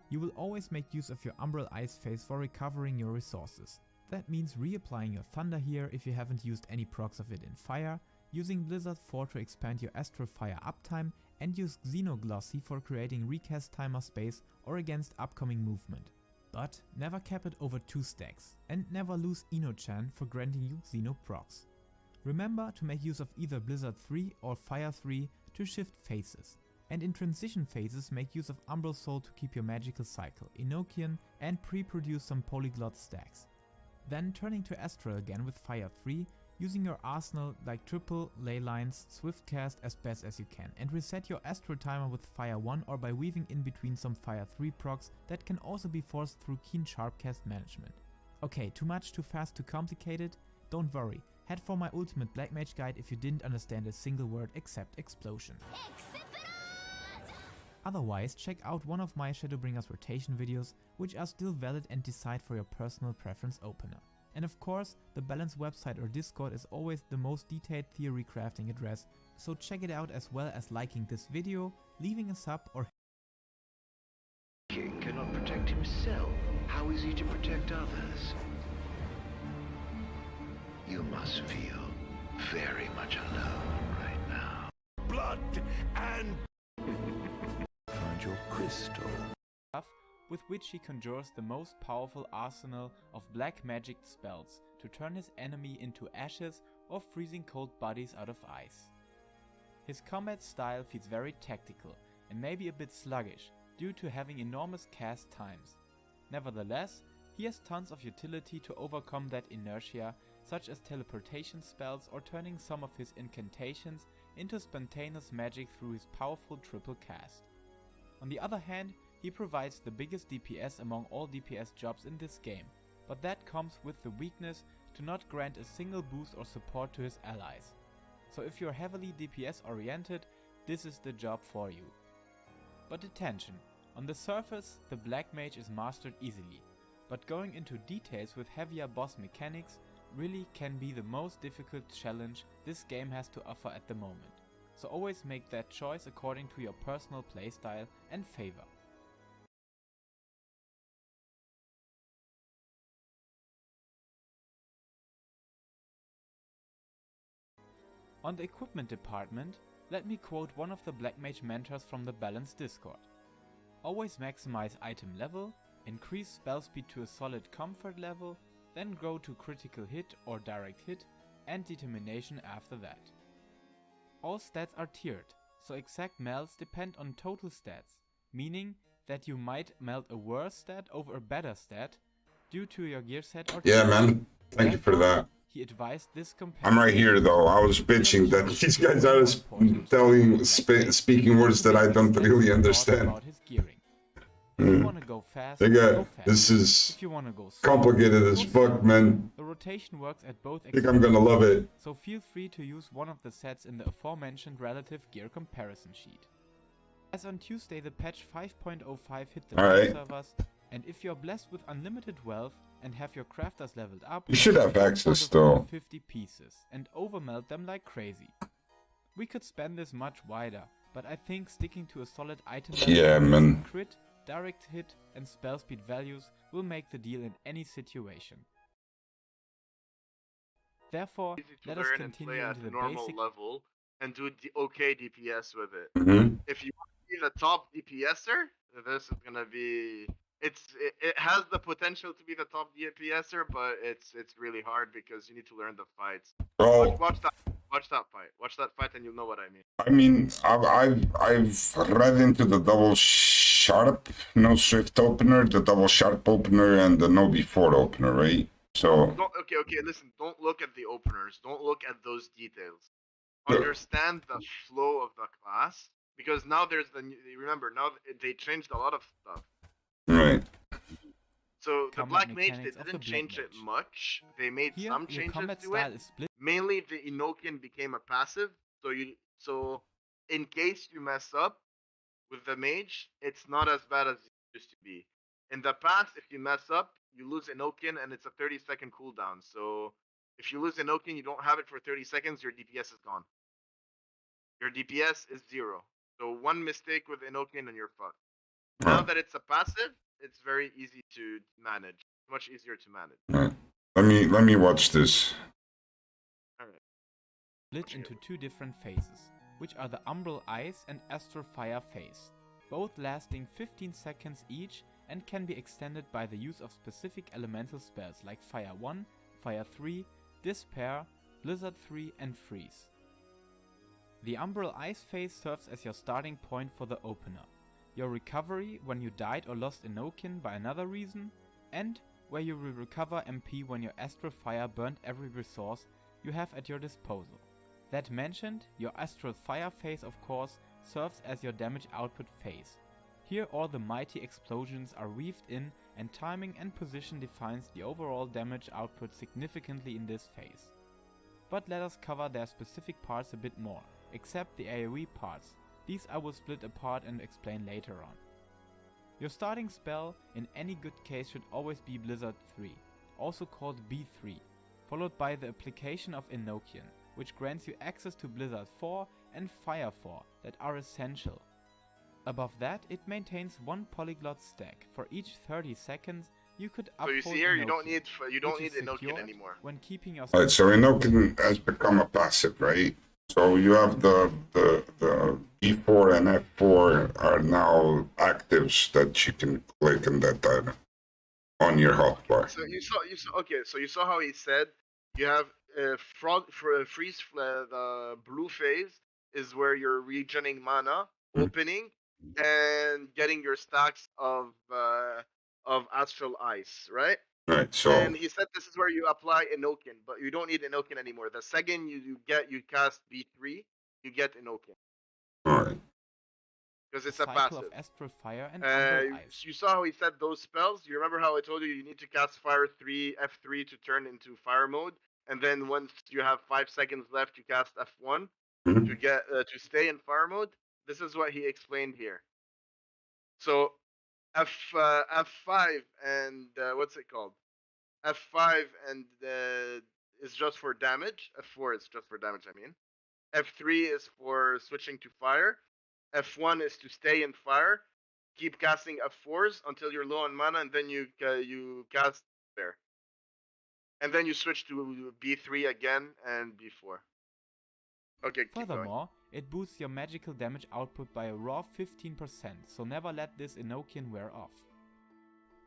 You will always make use of your Umbral Ice Phase for recovering your resources. That means reapplying your Thunder here if you haven't used any procs of it in Fire, using Blizzard 4 to expand your Astral Fire uptime, and use Xenoglossy for creating recast timer space or against upcoming movement. But never cap it over 2 stacks, and never lose Ino-chan for granting you Xeno procs. Remember to make use of either Blizzard 3 or Fire 3 to shift phases, and in transition phases make use of Umbral Soul to keep your magical cycle, Enochian, and pre-produce some Polyglot stacks. Then turning to Astral again with Fire 3, using your arsenal like triple, Leylines, Swift Cast as best as you can, and reset your Astral timer with Fire 1 or by weaving in between some Fire 3 procs that can also be forced through keen Sharpcast management. Okay, too much, too fast, too complicated? Don't worry, head for my ultimate Black Mage guide if you didn't understand a single word except explosion. Otherwise, check out one of my Shadowbringers rotation videos, which are still valid and decide for your personal preference opener. And of course, the Balance website or Discord is always the most detailed theory crafting address, so check it out as well as liking this video, leaving a sub or King cannot protect himself. How is he to protect others? You must feel very much alone right now. Blood and find your crystal. with which he conjures the most powerful arsenal of black magic spells to turn his enemy into ashes or freezing cold bodies out of ice. His combat style feels very tactical and maybe a bit sluggish due to having enormous cast times. Nevertheless, he has tons of utility to overcome that inertia, such as teleportation spells or turning some of his incantations into spontaneous magic through his powerful triple cast. On the other hand, he provides the biggest DPS among all DPS jobs in this game, but that comes with the weakness to not grant a single boost or support to his allies. So if you're heavily DPS oriented, this is the job for you. But attention, on the surface the Black Mage is mastered easily, but going into details with heavier boss mechanics really can be the most difficult challenge this game has to offer at the moment. So always make that choice according to your personal playstyle and favor. On the equipment department, let me quote one of the Black Mage mentors from the Balance Discord. Always maximize item level, increase spell speed to a solid comfort level, then grow to critical hit or direct hit, and determination after that. All stats are tiered, so exact melts depend on total stats, meaning that you might melt a worse stat over a better stat due to your gear set or Yeah, man. Thank you for that. He advised this I'm right here though. I was bitching that these guys are speaking words that I don't really understand. This is complicated as fuck, man. The rotation works at both I think I'm gonna love it. So feel free to use one of the sets in the aforementioned relative gear comparison sheet. As on Tuesday the patch 5.05 hit the servers, and if you're blessed with unlimited wealth and have your crafters leveled up, you should have access though. 50 pieces and overmelt them like crazy. We could spend this much wider, but I think sticking to a solid item level crit, direct hit and spell speed values will make the deal in any situation. Therefore, let us continue into the normal basic level and do the okay DPS with it. Mm-hmm. If you want to be the top DPSer, this is gonna be it has the potential to be the top DPSer, but it's really hard because you need to learn the fights. Bro, Watch that fight, and you'll know what I mean. I mean, I've read into the double sharp, no swift opener, the double sharp opener, and the no before opener, right? So. Okay. Listen, don't look at the openers. Don't look at those details. Understand the flow of the class, because now there's remember now they changed a lot of stuff. Right. So the Black Mage, they didn't change it much. They made some changes to it. Mainly the Enochian became a passive. So in case you mess up with the Mage, it's not as bad as it used to be. In the past, if you mess up, you lose Enochian and it's a 30-second cooldown. So If you lose Enochian, you don't have it for 30 seconds, your DPS is gone. Your DPS is 0. So one mistake with Enochian and you're fucked. Now that it's a passive, it's very easy to manage. Much easier to manage. Let me watch this. Alright. Split into 2 different phases, which are the Umbral Ice and Astral Fire phase, both lasting 15 seconds each and can be extended by the use of specific elemental spells like Fire 1, Fire 3, Despair, Blizzard 3 and Freeze. The Umbral Ice phase serves as your starting point for the opener, your recovery when you died or lost Enochian by another reason, and where you will recover MP when your Astral Fire burnt every resource you have at your disposal. That mentioned, your Astral Fire phase of course serves as your damage output phase. Here all the mighty explosions are weaved in and timing and position defines the overall damage output significantly in this phase. But let us cover their specific parts a bit more, except the AoE parts. These I will split apart and explain later on. Your starting spell in any good case should always be Blizzard 3, also called B3, followed by the application of Enochian, which grants you access to Blizzard 4 and Fire 4 that are essential. Above that, it maintains 1 polyglot stack. For each 30 seconds, you could uphold. So you see here, you don't need Enochian Enochian anymore. When keeping your Alright, so Enochian has become a passive, right? So you have the E4 and F4 are now actives that you can click and that on your hotbar. So you saw okay. So you saw how he said you have freeze. The blue phase is where you're regening mana, opening, and getting your stacks of Astral Ice, right? Right. So And he said this is where you apply Enochian, but you don't need Enochian anymore. The second you cast B3, you get Enochian. alright. Because it's a cycle passive. of Astral Fire and Umbral Ice. You saw how he said those spells? You remember how I told you need to cast Fire 3, F3 to turn into Fire mode? And then once you have 5 seconds left, you cast F1 to get to stay in Fire mode? This is what he explained here. So F5 and what's it called? F5 and is just for damage. F4 is just for damage, I mean. F3 is for switching to fire. F1 is to stay in fire. Keep casting F4s until you're low on mana, and then you cast there. And then you switch to B3 again and B4. Okay, keep Furthermore, it boosts your magical damage output by a raw 15%, so never let this Enochian wear off.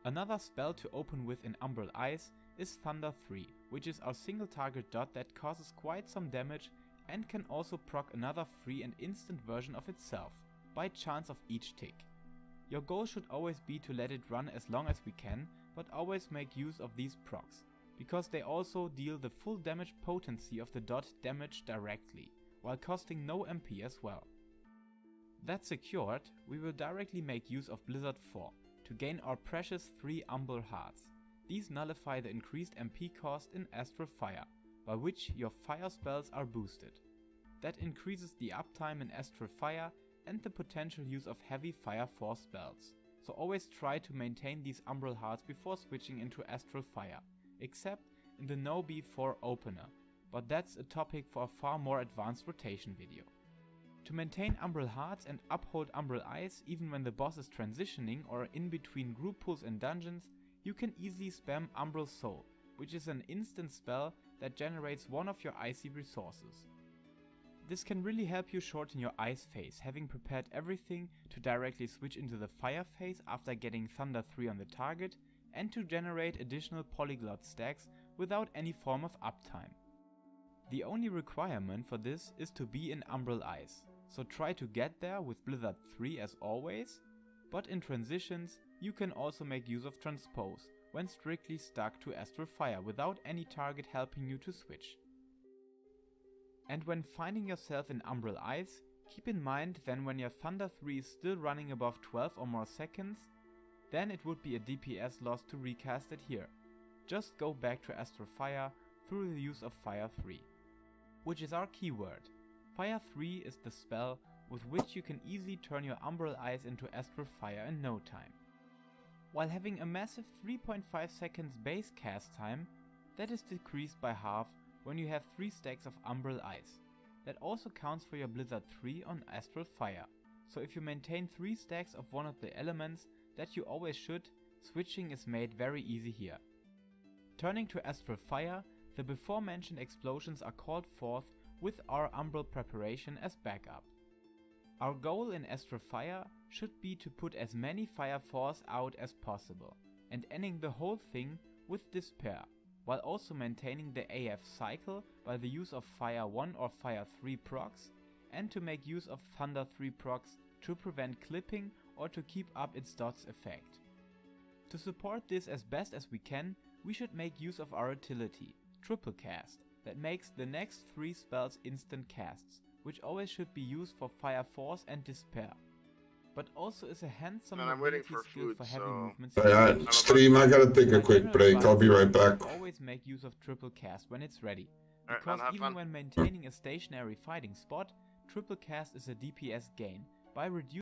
Another spell to open with in Umbral Ice is Thunder 3, which is our single target dot that causes quite some damage and can also proc another free and instant version of itself, by chance of each tick. Your goal should always be to let it run as long as we can, but always make use of these procs, because they also deal the full damage potency of the dot damage directly, while costing no MP as well. That secured, we will directly make use of Blizzard 4, to gain our precious 3 Umbral Hearts. These nullify the increased MP cost in Astral Fire, by which your fire spells are boosted. That increases the uptime in Astral Fire and the potential use of heavy Fire 4 spells, so always try to maintain these Umbral Hearts before switching into Astral Fire, except in the no B4 opener, but that's a topic for a far more advanced rotation video. To maintain Umbral Hearts and uphold Umbral Ice even when the boss is transitioning or in between group pulls and dungeons, you can easily spam Umbral Soul, which is an instant spell that generates one of your icy resources. This can really help you shorten your ice phase, having prepared everything to directly switch into the fire phase after getting Thunder 3 on the target, and to generate additional polyglot stacks without any form of uptime. The only requirement for this is to be in Umbral Ice, so try to get there with Blizzard 3 as always, but in transitions you can also make use of Transpose when strictly stuck to Astral Fire without any target helping you to switch. And when finding yourself in Umbral Ice, keep in mind then when your Thunder 3 is still running above 12 or more seconds, then it would be a DPS loss to recast it here. Just go back to Astral Fire through the use of Fire 3. Which is our keyword. Fire 3 is the spell with which you can easily turn your Umbral Ice into Astral Fire in no time. While having a massive 3.5 seconds base cast time, That is decreased by half when you have 3 stacks of Umbral Ice. That also counts for your Blizzard 3 on Astral Fire. So if you maintain 3 stacks of one of the elements that you always should, switching is made very easy here. Turning to Astral Fire, the before mentioned explosions are called forth with our Umbral preparation as backup. Our goal in Astral Fire should be to put as many Fire Force out as possible, and ending the whole thing with Despair, while also maintaining the AF cycle by the use of Fire 1 or Fire 3 procs, and to make use of Thunder 3 procs to prevent clipping or to keep up its dots effect. To support this as best as we can, we should make use of our utility, Triple Cast, that makes the next 3 spells instant casts, which always should be used for Fire Force and Despair, but also is a handsome mobility skill for heavy movements. Stream, I gotta take a quick break, I'll be right back. Always make use of Triple Cast when it's ready, because even when maintaining a stationary fighting spot, Triple Cast is a DPS gain by reducing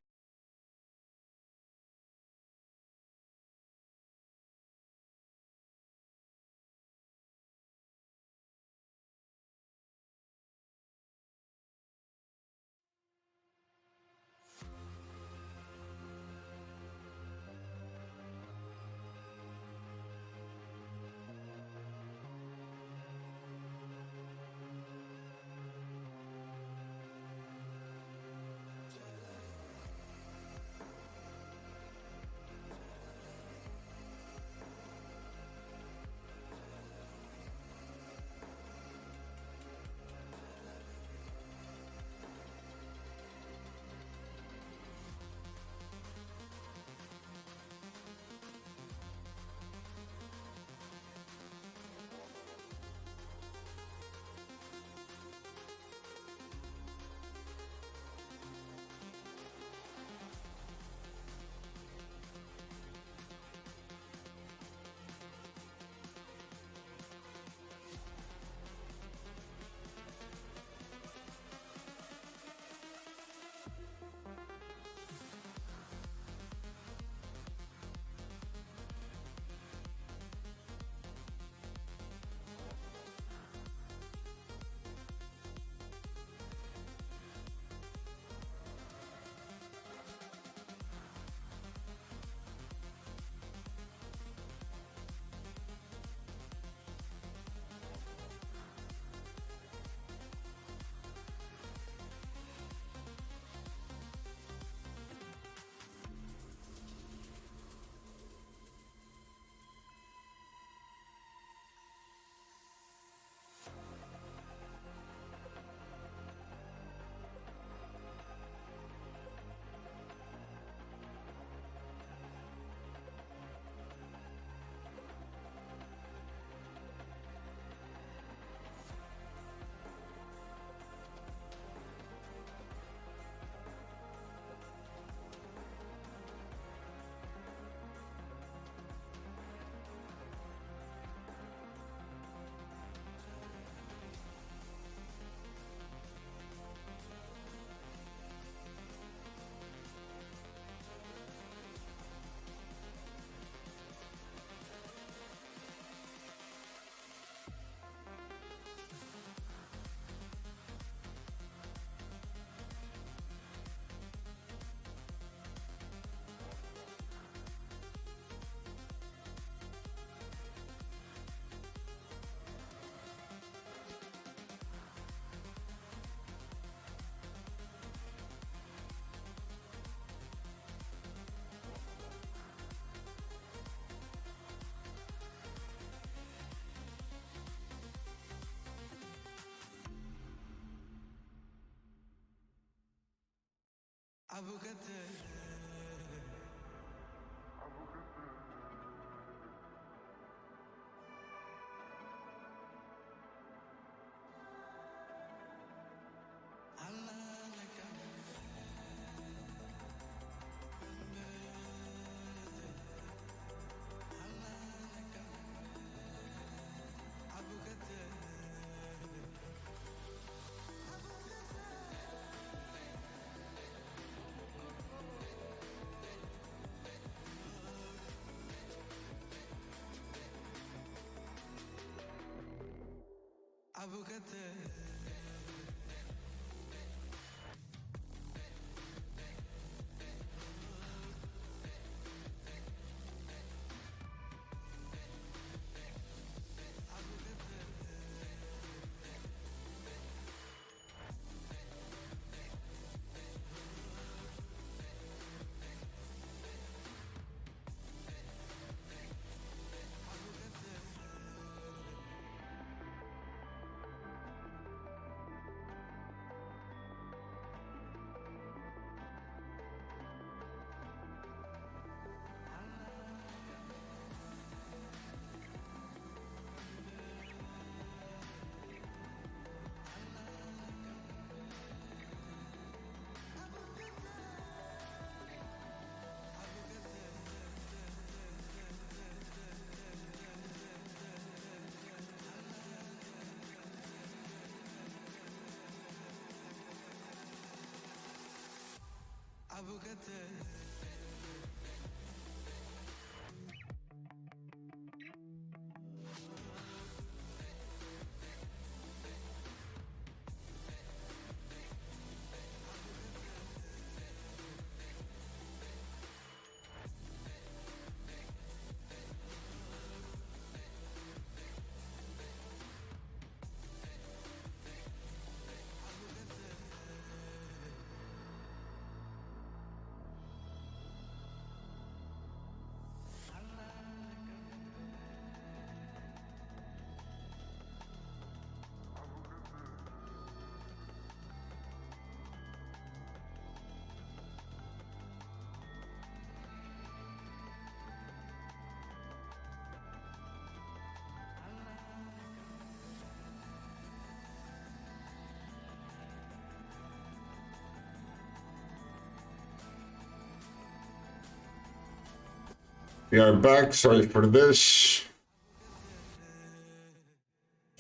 We are back. Sorry for this.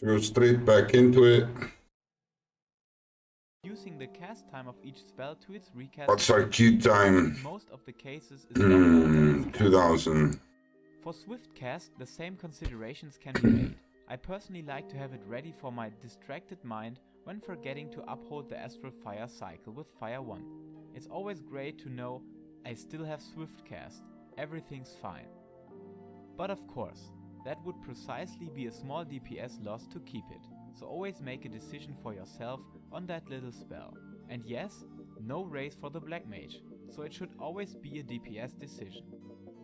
Go straight back into it. Using the cast time of each spell to its recast. What's our queue time? In most of the cases is 2000. For swift cast, the same considerations can be made. I personally like to have it ready for my distracted mind when forgetting to uphold the Astral Fire cycle with Fire 1. It's always great to know I still have swift cast. Everything's fine. But of course, that would precisely be a small DPS loss to keep it, so always make a decision for yourself on that little spell. And yes, no race for the Black Mage, so it should always be a DPS decision.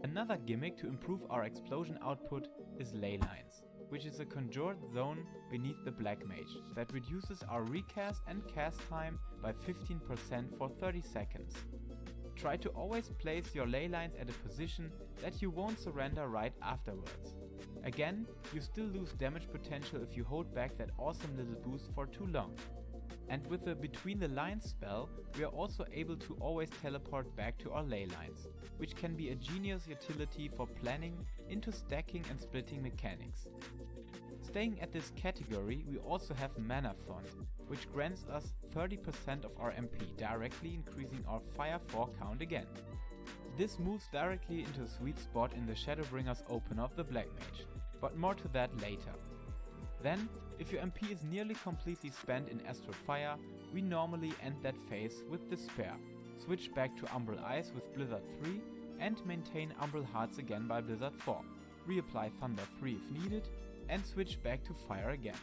Another gimmick to improve our explosion output is Leylines, which is a conjured zone beneath the Black Mage that reduces our recast and cast time by 15% for 30 seconds. Try to always place your Leylines at a position that you won't surrender right afterwards. Again, you still lose damage potential if you hold back that awesome little boost for too long. And with the Between the Lines spell, we are also able to always teleport back to our Leylines, which can be a genius utility for planning into stacking and splitting mechanics. Staying at this category, we also have Mana Font, which grants us 30% of our MP, directly increasing our Fire 4 count again. This moves directly into a sweet spot in the Shadowbringer's opener of the Black Mage, but more to that later. Then, if your MP is nearly completely spent in Astral Fire, we normally end that phase with Despair, switch back to Umbral Ice with Blizzard 3 and maintain Umbral Hearts again by Blizzard 4, reapply Thunder 3 if needed, and switch back to Fire again.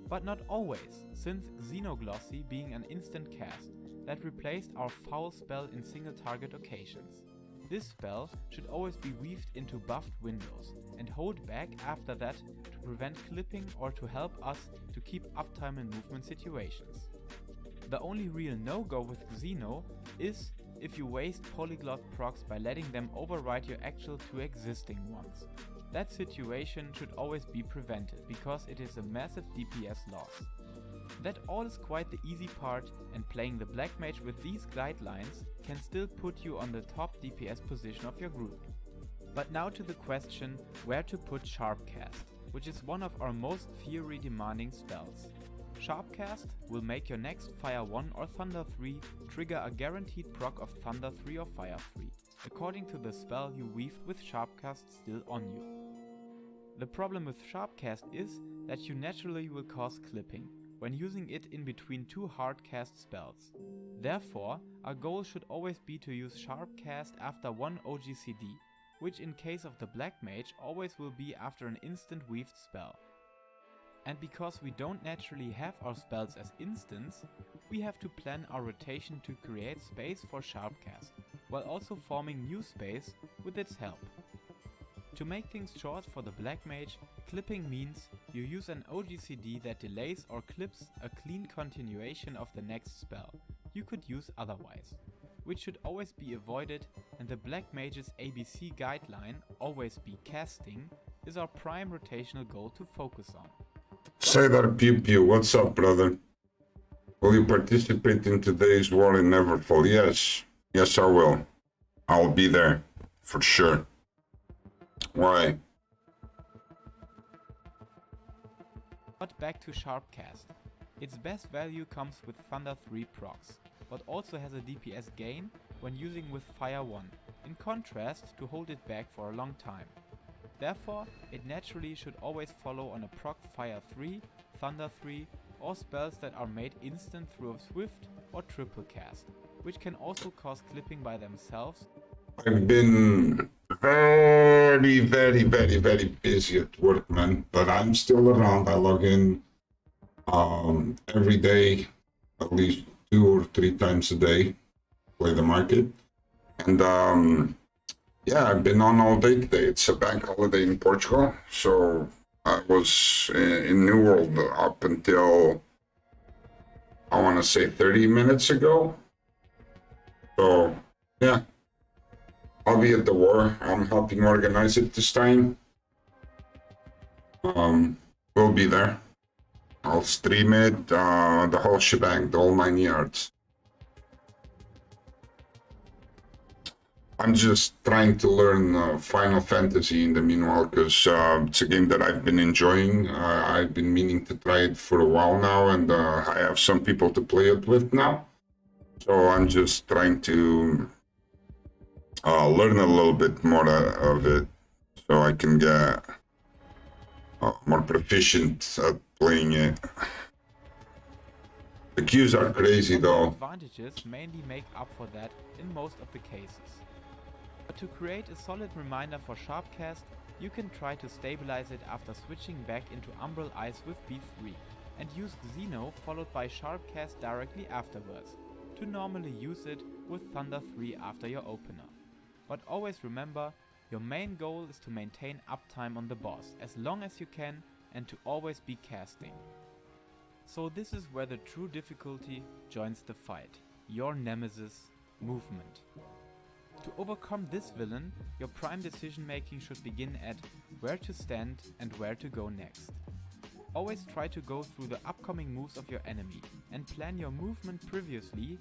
But not always, since Xenoglossy being an instant cast that replaced our Foul spell in single target occasions. This spell should always be weaved into buffed windows and hold back after that to prevent clipping or to help us to keep uptime in movement situations. The only real no-go with Xeno is if you waste polyglot procs by letting them override your actual two existing ones. That situation should always be prevented because it is a massive DPS loss. That all is quite the easy part, and playing the Black Mage with these guidelines can still put you on the top DPS position of your group. But now to the question where to put Sharpcast, which is one of our most theory demanding spells. Sharpcast will make your next Fire 1 or Thunder 3 trigger a guaranteed proc of Thunder 3 or Fire 3, according to the spell you weaved with Sharpcast still on you. The problem with Sharpcast is that you naturally will cause clipping when using it in between two hard cast spells. Therefore, our goal should always be to use sharp cast after one OGCD, which in case of the Black Mage always will be after an instant weaved spell. And because we don't naturally have our spells as instants, we have to plan our rotation to create space for sharp cast, while also forming new space with its help. To make things short for the Black Mage, clipping means you use an OGCD that delays or clips a clean continuation of the next spell you could use otherwise, which should always be avoided, and the Black Mage's ABC guideline, always be casting, is our prime rotational goal to focus on. Say that Pew Pew, what's up, brother? Will you participate in today's War in Neverfall? Yes I will. I'll be there, for sure. Why? But back to sharp cast. Its best value comes with Thunder 3 procs, but also has a DPS gain when using with Fire 1, in contrast to hold it back for a long time. Therefore, it naturally should always follow on a proc Fire 3, Thunder 3, or spells that are made instant through a swift or triple cast, which can also cause clipping by themselves. I've been very busy at work, man, but I'm still around. I log in every day, at least 2 or 3 times a day, play the market. And yeah, I've been on all day today. It's a bank holiday in Portugal, so I was in New World up until, I want to say, 30 minutes ago. So yeah, I'll be at the war. I'm helping organize it this time. We'll be there. I'll stream it, the whole shebang, the whole 9 yards. I'm just trying to learn Final Fantasy in the meanwhile, because it's a game that I've been enjoying. I've been meaning to try it for a while now, and I have some people to play it with now. So I'm just trying to learn a little bit more of it, so I can get more proficient at playing it. The queues are crazy though. Advantages mainly make up for that in most of the cases. But to create a solid reminder for Sharpcast, you can try to stabilize it after switching back into Umbral Ice with B3, and use Xeno followed by Sharpcast directly afterwards, to normally use it with Thunder 3 after your opener. But always remember, your main goal is to maintain uptime on the boss as long as you can, and to always be casting. So this is where the true difficulty joins the fight, your Nemesis Movement. To overcome this villain, your prime decision making should begin at where to stand and where to go next. Always try to go through the upcoming moves of your enemy and plan your movement previously.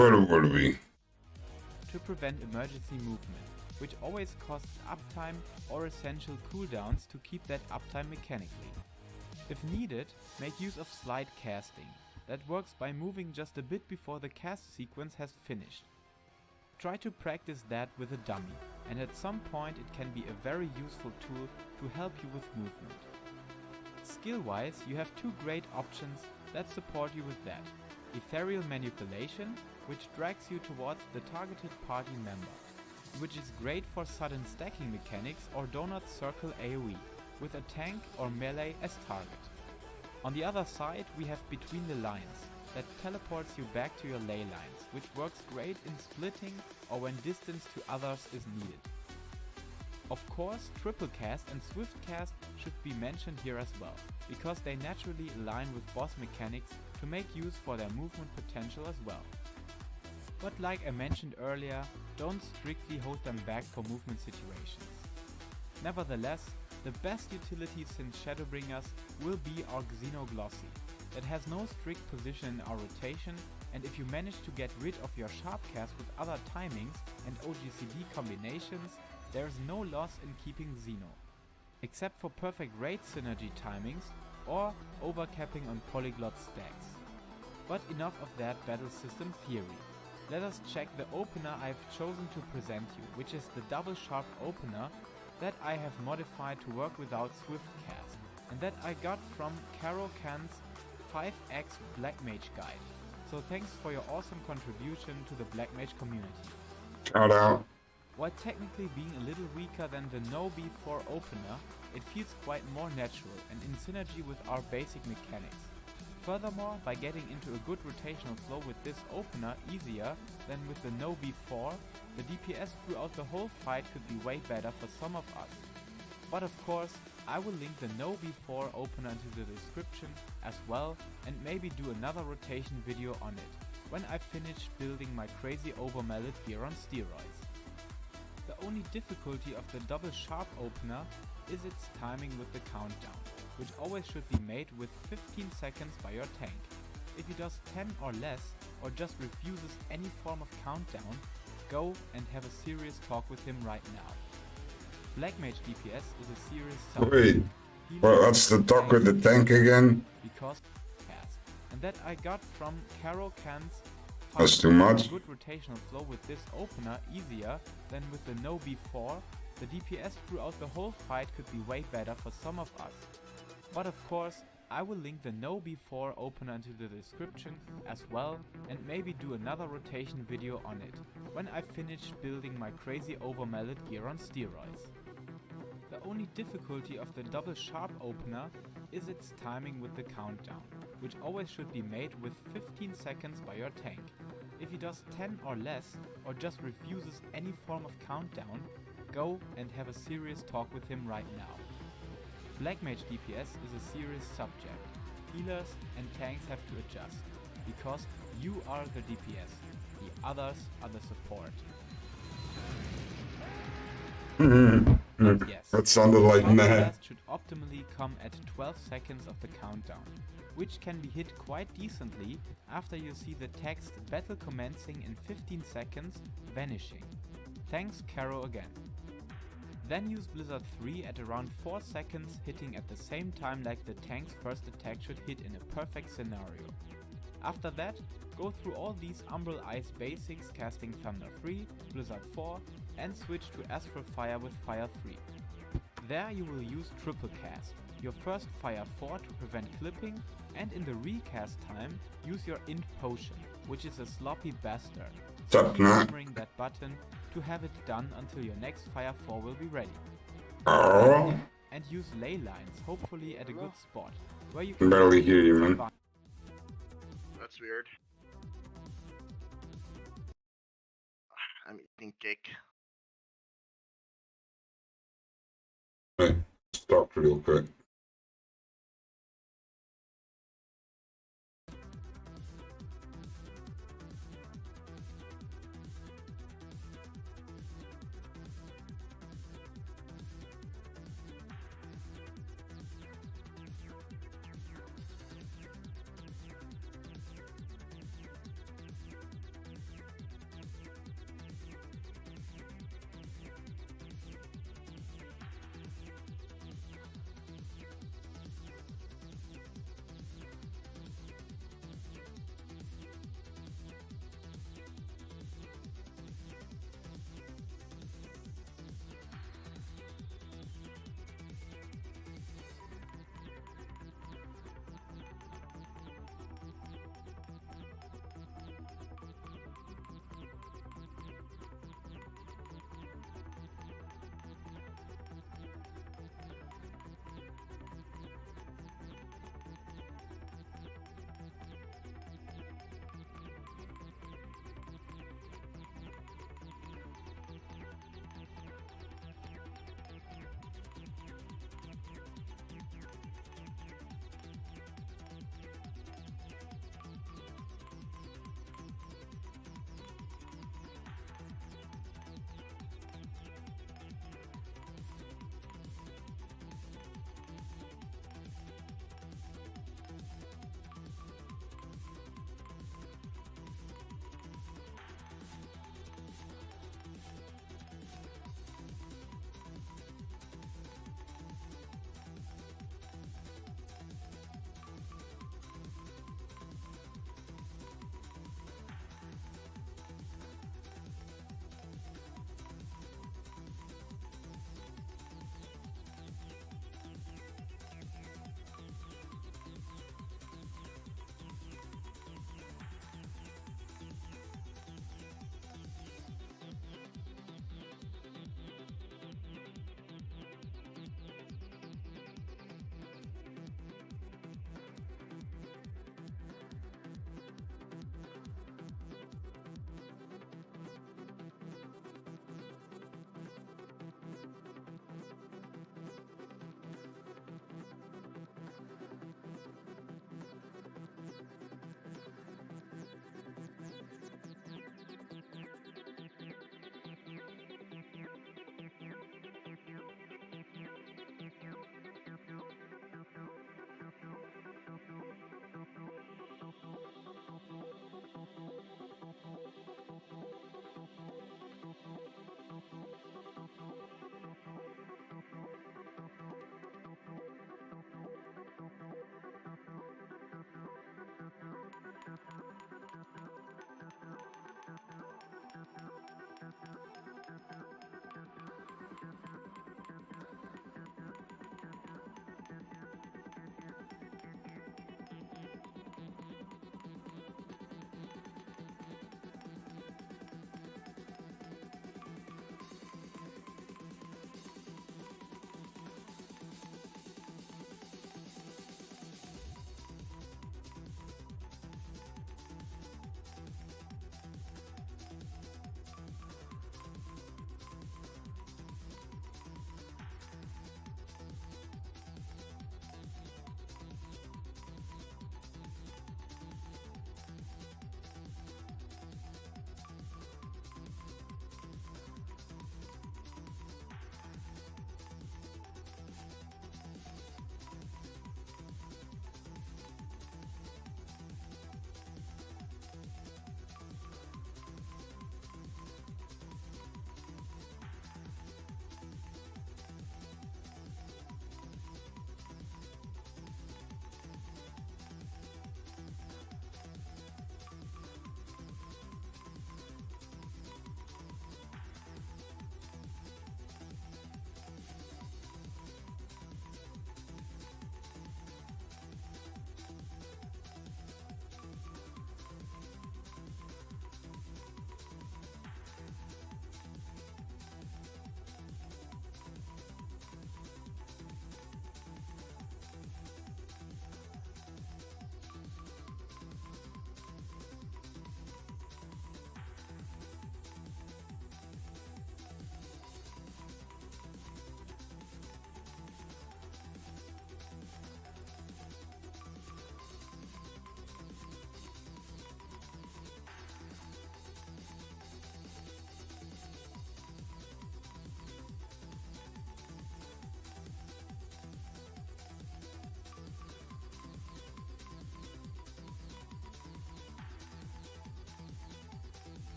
Where were we? To prevent emergency movement, which always costs uptime or essential cooldowns to keep that uptime mechanically. If needed, make use of slide casting. That works by moving just a bit before the cast sequence has finished. Try to practice that with a dummy, and at some point it can be a very useful tool to help you with movement. Skill-wise, you have two great options that support you with that. Ethereal Manipulation, which drags you towards the targeted party member, which is great for sudden stacking mechanics or donut circle AoE, with a tank or melee as target. On the other side, we have Between the Lines, that teleports you back to your Leylines, which works great in splitting or when distance to others is needed. Of course, Triple Cast and Swift Cast should be mentioned here as well, because they naturally align with boss mechanics to make use for their movement potential as well. But like I mentioned earlier, don't strictly hold them back for movement situations. Nevertheless, the best utility since Shadowbringers will be our Xenoglossy, that has no strict position in our rotation, and if you manage to get rid of your Sharpcast with other timings and OGCD combinations, there is no loss in keeping Xeno, except for perfect raid synergy timings or overcapping on polyglot stacks. But enough of that battle system theory. Let us check the opener I have chosen to present you, which is the double sharp opener that I have modified to work without Swift Cast, and that I got from Caro Khan's 5x Black Mage guide. So thanks for your awesome contribution to the Black Mage community. Shout out. While technically being a little weaker than the no B4 opener, it feels quite more natural and in synergy with our basic mechanics. Furthermore, by getting into a good rotational flow with this opener easier than with the no B4, the DPS throughout the whole fight could be way better for some of us. But of course, I will link the no B4 opener into the description as well, and maybe do another rotation video on it, when I've finished building my crazy overmelted gear on steroids. The only difficulty of the double sharp opener is its timing with the countdown, which always should be made with 15 seconds by your tank. If he does 10 or less, or just refuses any form of countdown, go and have a serious talk with him right now. Black Mage DPS is a serious Wait, well, that's the talk with the tank again? Because and that I got from Caro Khan's That's too much. good rotational flow with this opener easier than with the no B4, the DPS throughout the whole fight could be way better for some of us. But of course, I will link the no B4 opener into the description as well, and maybe do another rotation video on it, when I finish building my crazy overmelted gear on steroids. The only difficulty of the double sharp opener is its timing with the countdown, which always should be made with 15 seconds by your tank. If he does 10 or less, or just refuses any form of countdown, go and have a serious talk with him right now. Black Mage DPS is a serious subject. Healers and tanks have to adjust, because you are the DPS, the others are the support. Yes, That sounded like the meh. blast should optimally come at 12 seconds of the countdown, which can be hit quite decently after you see the text battle commencing in 15 seconds vanishing. Thanks Caro again. Then use Blizzard 3 at around 4 seconds, hitting at the same time like the tank's first attack should hit in a perfect scenario. After that, go through all these Umbral Ice basics, casting Thunder 3, Blizzard 4, and switch to Astral Fire with Fire 3. There you will use Triple Cast, your first Fire 4 to prevent clipping, and in the recast time, use your Int Potion, which is a sloppy bastard. So keep hammering that button to have it done until your next Fire 4 will be ready. Oh, And use Leylines, hopefully at a good spot, where you can barely hear you, man. That's weird. I'm eating cake. Wait, stop real quick.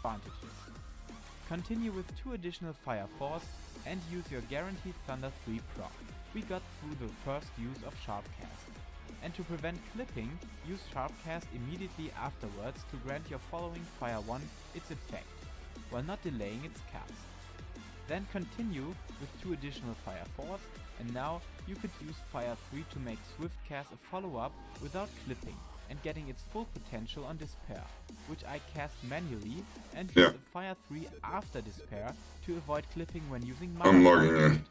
advantages. Continue with 2 additional Fire Force and use your guaranteed Thunder 3 proc. We got through the first use of Sharpcast. And to prevent clipping, use Sharpcast immediately afterwards to grant your following Fire 1 its effect, while not delaying its cast. Then continue with 2 additional Fire Force, and now you could use Fire 3 to make Swift Cast a follow-up without clipping and getting its full potential on Despair, which I cast manually and use a Fire 3 after Despair to avoid clipping when using I'm Mana. logging in.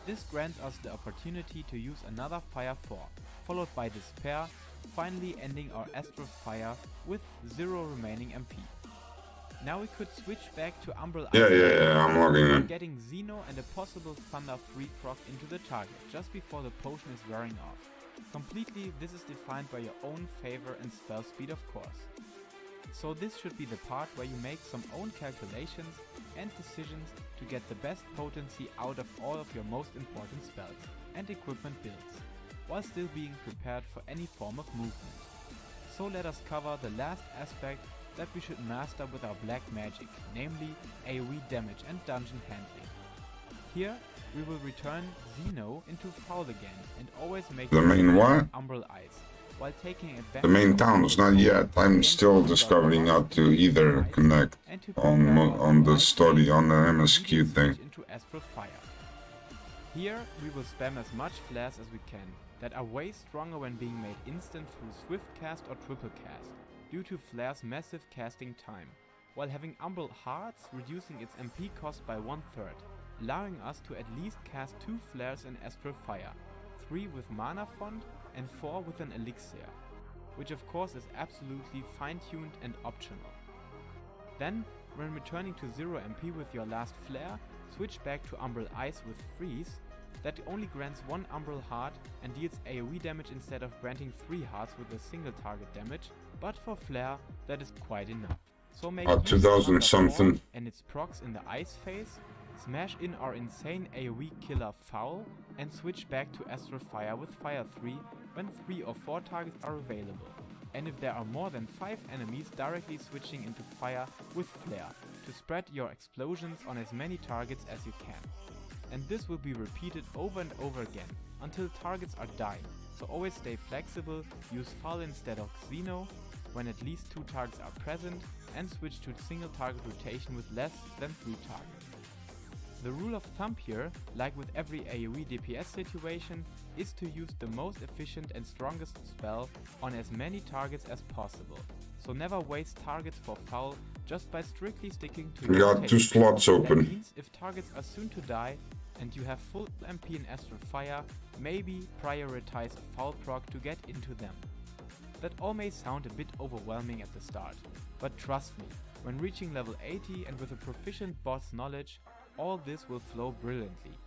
This grants us the opportunity to use another Fire 4, followed by Despair, finally ending our Astral Fire with 0 remaining MP. Now we could switch back to Umbral Ice Phase, I'm logging in. getting Xeno and a possible Thunder 3 proc into the target just before the potion is wearing off. Completely, this is defined by your own favor and spell speed, of course. So this should be the part where you make some own calculations and decisions to get the best potency out of all of your most important spells and equipment builds, while still being prepared for any form of movement. So let us cover the last aspect that we should master with our black magic, namely AoE damage and dungeon handling. Here we will return Xeno into Foul again and always make The main what? Umbral Ice, while taking advantage The main of towns, not yet. I'm still discovering how to either connect on the story, on the MSQ thing. into Astral Fire. Here we will spam as much flares as we can, that are way stronger when being made instant through Swift Cast or Triple Cast, due to Flare's massive casting time, while having Umbral Hearts reducing its MP cost by 1/3, allowing us to at least cast 2 flares in Astral Fire, 3 with Mana Font and 4 with an Elixir, which of course is absolutely fine-tuned and optional. Then, when returning to 0 MP with your last flare, switch back to Umbral Ice with Freeze, that only grants 1 Umbral Heart and deals AoE damage instead of granting 3 hearts with a single target damage, but for flare that is quite enough. So make use of 2000 Thunder something. 4 and its procs in the Ice Phase, smash in our insane AoE killer Foul, and switch back to Astral Fire with Fire 3 when 3 or 4 targets are available. And if there are more than 5 enemies, directly switching into Fire with Flare, to spread your explosions on as many targets as you can. And this will be repeated over and over again, until targets are dying, so always stay flexible, use Foul instead of Xeno, when at least 2 targets are present, and switch to single target rotation with less than 3 targets. The rule of thumb here, like with every AoE DPS situation, is to use the most efficient and strongest spell on as many targets as possible. So never waste targets for Foul just by strictly sticking to We your got 2 rotation. slots That open. means if targets are soon to die and you have full MP in Astral Fire, maybe prioritize a Foul proc to get into them. That all may sound a bit overwhelming at the start, but trust me, when reaching level 80 and with a proficient boss knowledge, all this will flow brilliantly.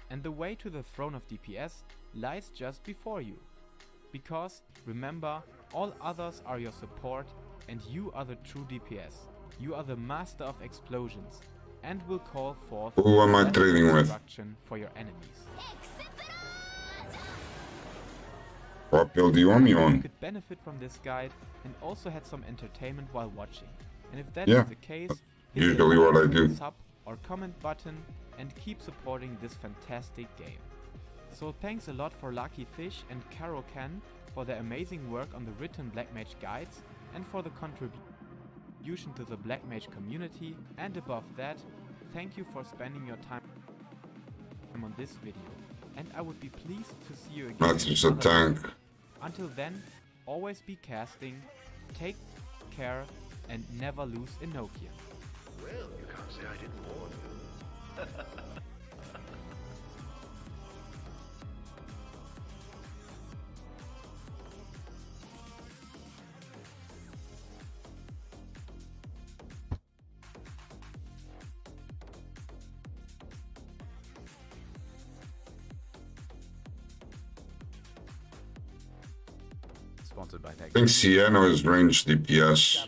And the way to the throne of DPS lies just before you. Because, remember, all others are your support and you are the true DPS. You are the master of explosions and will call forth Who am I less trading with? destruction for your enemies. What build do you want me You on? could benefit from this guide and also had some entertainment while watching. And if that Yeah, is the case, hit the usually what I like, do. sub or comment button and keep supporting this fantastic game. So thanks a lot for Lucky Fish and Caro Can for their amazing work on the written Black Mage guides and for the contribution to the Black Mage community, and above that, thank you for spending your time on this video. And I would be pleased to see you again. That's in just a another tank. video. Until then, always be casting, take care, and never lose Enochian. Well, you can't say I didn't warn you. Sponsored by I think Sienna is range DPS.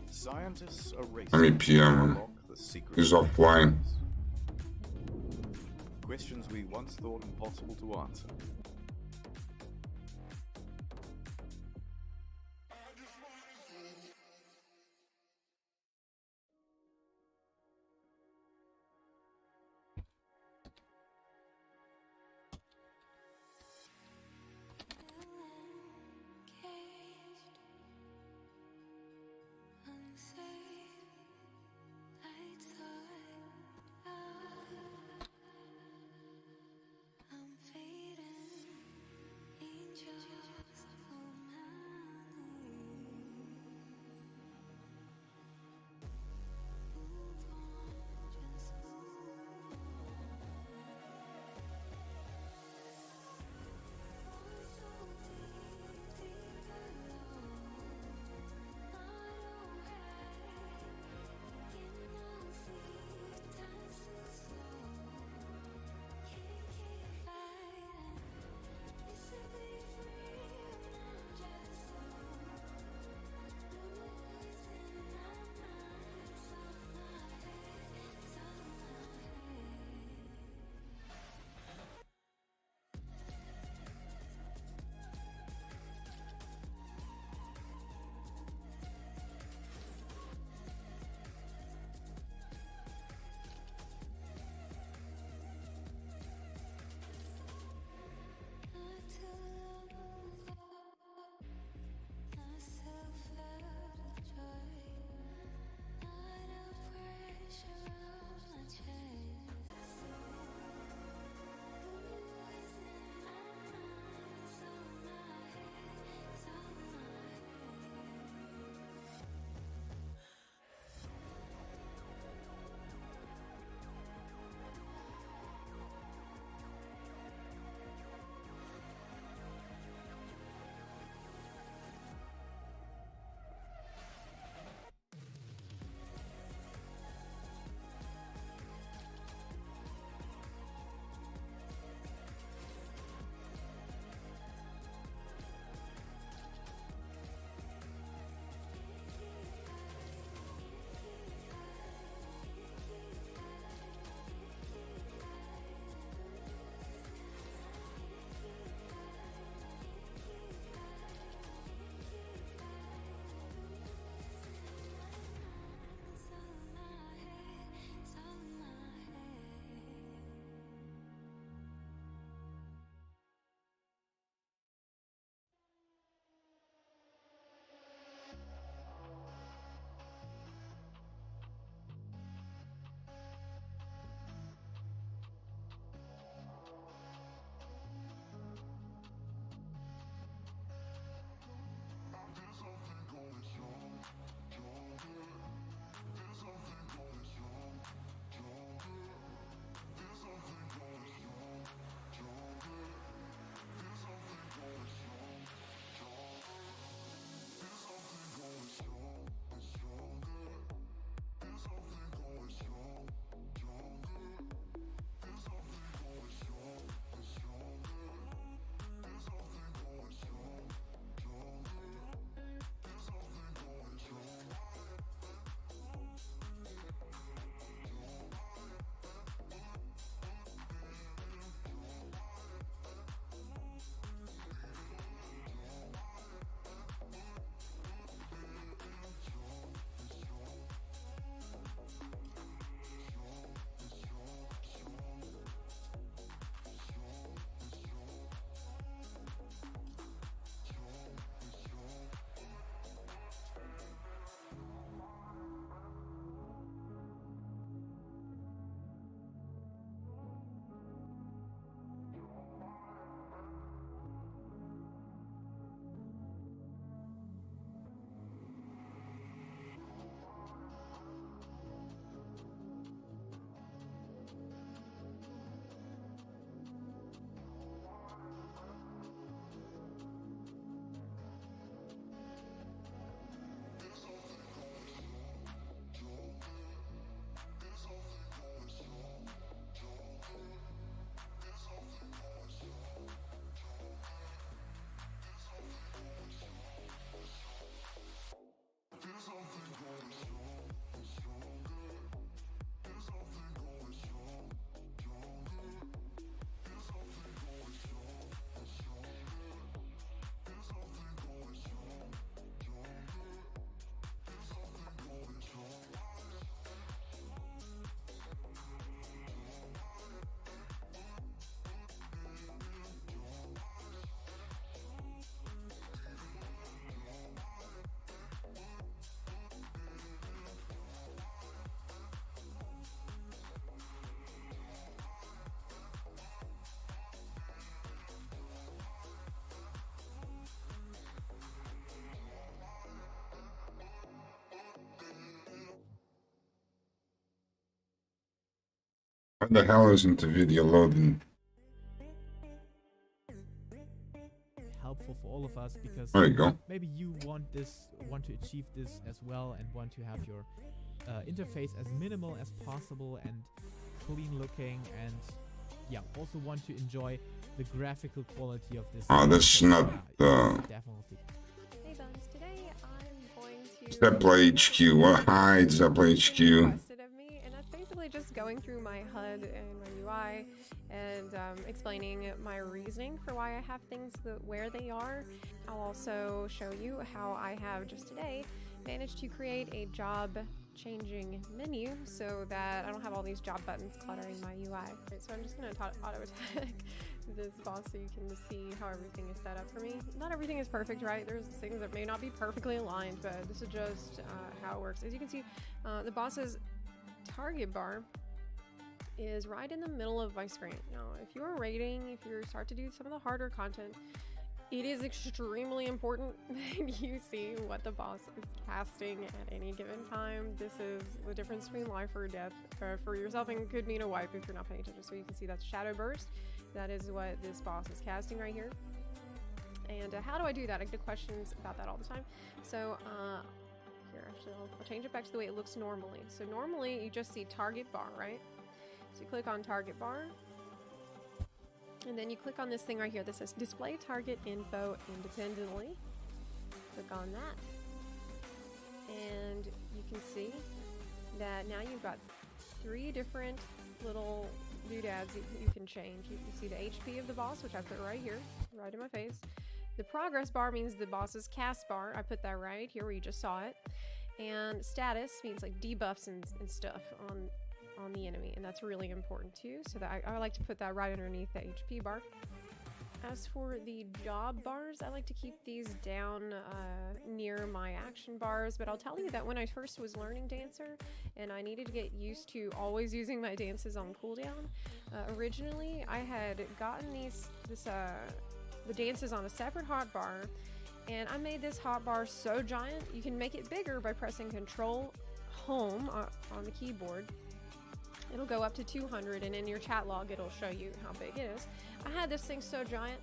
Scientists are racing I mean PM. to unlock the secret He's offline. questions we once thought impossible to answer. The hell isn't the video loading? Helpful for all of us, because There you go. maybe you want to achieve this as well, and want to have your interface as minimal as possible and clean looking, and yeah, also want to enjoy the graphical quality of this. Oh, that's not definitely. Hey Buns, today I'm going to Zepla HQ. What hides Zepla HQ? requested of me, and that's basically just going through my HUD and my UI and explaining my reasoning for why I have things where they are. I'll also show you how I have just today managed to create a job changing menu so that I don't have all these job buttons cluttering my UI. Right, so I'm just going to auto attack this boss so you can see how everything is set up for me. Not everything is perfect, right? There's things that may not be perfectly aligned, but this is just how it works. As you can see, the boss's target bar is right in the middle of my screen. Now, if you're raiding, if you start to do some of the harder content, it is extremely important that you see what the boss is casting at any given time. This is the difference between life or death for yourself, and could mean a wipe if you're not paying attention. So you can see that's Shadow Burst. That is what this boss is casting right here. And how do I do that? I get questions about that all the time. So here, actually, I'll change it back to the way it looks normally. So normally you just see target bar, right? So you click on target bar, and then you click on this thing right here that says display target info independently. Click on that, and you can see that now you've got 3 different little doodads you can change. You can see the HP of the boss, which I put right here, right in my face. The progress bar means the boss's cast bar. I put that right here where you just saw it. And status means like debuffs and stuff on the enemy, and that's really important too, so that I like to put that right underneath the HP bar. As for the job bars, I like to keep these down near my action bars, but I'll tell you that when I first was learning Dancer and I needed to get used to always using my dances on cooldown, originally I had gotten the dances on a separate hotbar, and I made this hotbar so giant you can make it bigger by pressing Control Home on the keyboard. It'll go up to 200, and in your chat log it'll show you how big it is. I had this thing so giant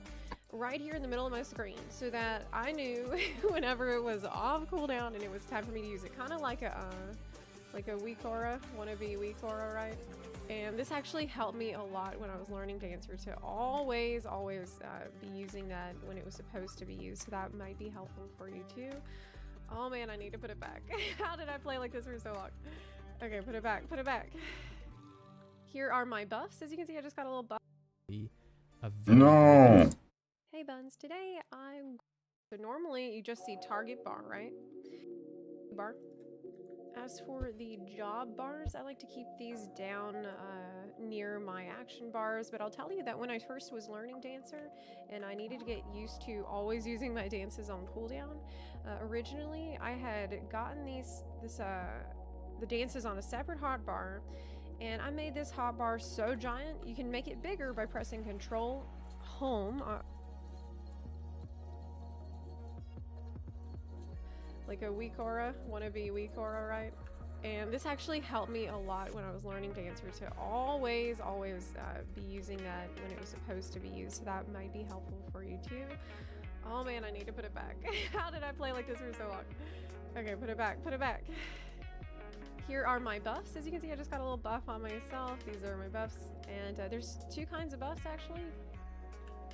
right here in the middle of my screen so that I knew whenever it was off cooldown and it was time for me to use it, kind of like a weak aura, wannabe weak aura, right? And this actually helped me a lot when I was learning Dancer to always be using that when it was supposed to be used, so that might be helpful for you too. Oh man, I need to put it back. How did I play like this for so long? Okay, put it back, put it back. Here are my buffs. As you can see, I just got a little buff. No. Hey Buns, today so normally you just see target bar, right? Bar. As for the job bars, I like to keep these down near my action bars, but I'll tell you that when I first was learning Dancer and I needed to get used to always using my dances on cooldown, originally I had gotten the dances on a separate hotbar, and I made this hotbar so giant you can make it bigger by pressing Control Home like a weak aura, wannabe weak aura, right? And this actually helped me a lot when I was learning Dancer to always be using that when it was supposed to be used, so that might be helpful for you too. Oh man, I need to put it back. How did I play like this for so long? Okay, put it back, put it back. Here are my buffs. As you can see, I just got a little buff on myself. These are my buffs, and there's 2 kinds of buffs actually.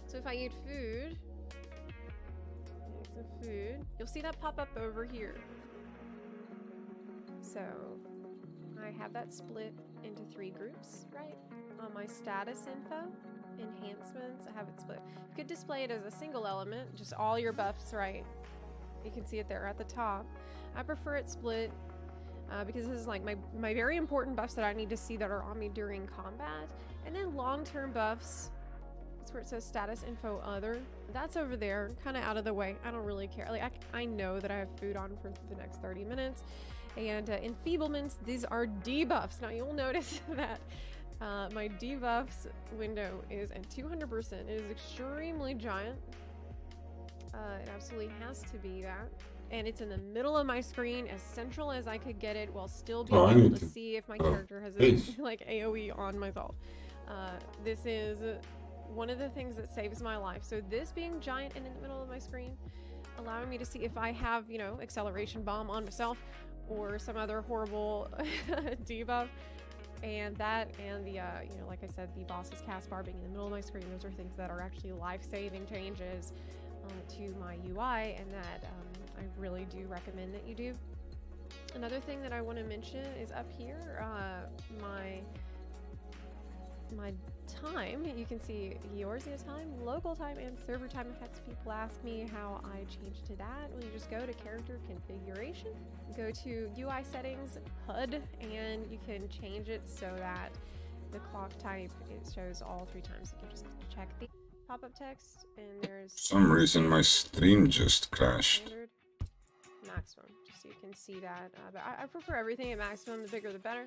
So if I eat food, you'll see that pop up over here. So I have that split into 3 groups, right? On my status info, enhancements, I have it split. You could display it as a single element, just all your buffs, right? You can see it there at the top. I prefer it split because this is like my very important buffs that I need to see that are on me during combat. And then long-term buffs, that's where it says status info other. That's over there, kind of out of the way. I don't really care. Like I know that I have food on for the next 30 minutes. And enfeeblements, these are debuffs. Now you'll notice that my debuffs window is at 200%. It is extremely giant. It absolutely has to be that. and it's in the middle of my screen, as central as I could get it, while still being able to see if my character has a, like AoE on myself. This is one of the things that saves my life. So this being giant and in the middle of my screen, allowing me to see if I have, you know, acceleration bomb on myself or some other horrible debuff. And that, and the, you know, like I said, the boss's cast bar being in the middle of my screen, those are things that are actually life-saving changes to my UI, and that I really do recommend that you do. Another thing that I want to mention is up here, my time. You can see Eorzea time, local time, and server time effects. People ask me how I change to that. Well, you just go to character configuration, go to UI settings, HUD, and you can change it so that the clock type, it shows all 3 times. You can just check the pop-up text, and there's For some reason my stream just crashed. standard, maximum, just so you can see that. But I prefer everything at maximum. The bigger the better.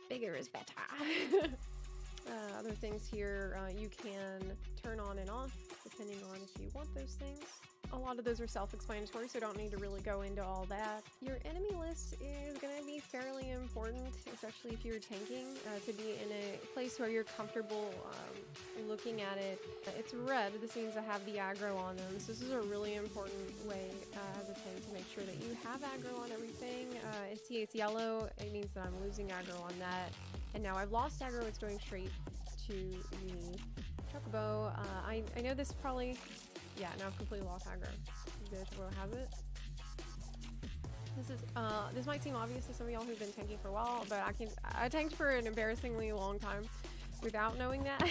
Bigger is better. Other things here, you can turn on and off depending on if you want those things. A lot of those are self-explanatory, so I don't need to really go into all that. Your enemy list is going to be fairly important, especially if you're tanking, to be in a place where you're comfortable looking at it. It's red. This means I have the aggro on them. So this is a really important way as a tank to make sure that you have aggro on everything. See, it's yellow. It means that I'm losing aggro on that. And now I've lost aggro. It's going straight to the chocobo. I know this probably... Yeah, now I've completely lost aggro. The chocobo has it. This might seem obvious to some of y'all who've been tanking for a while, but I tanked for an embarrassingly long time without knowing that.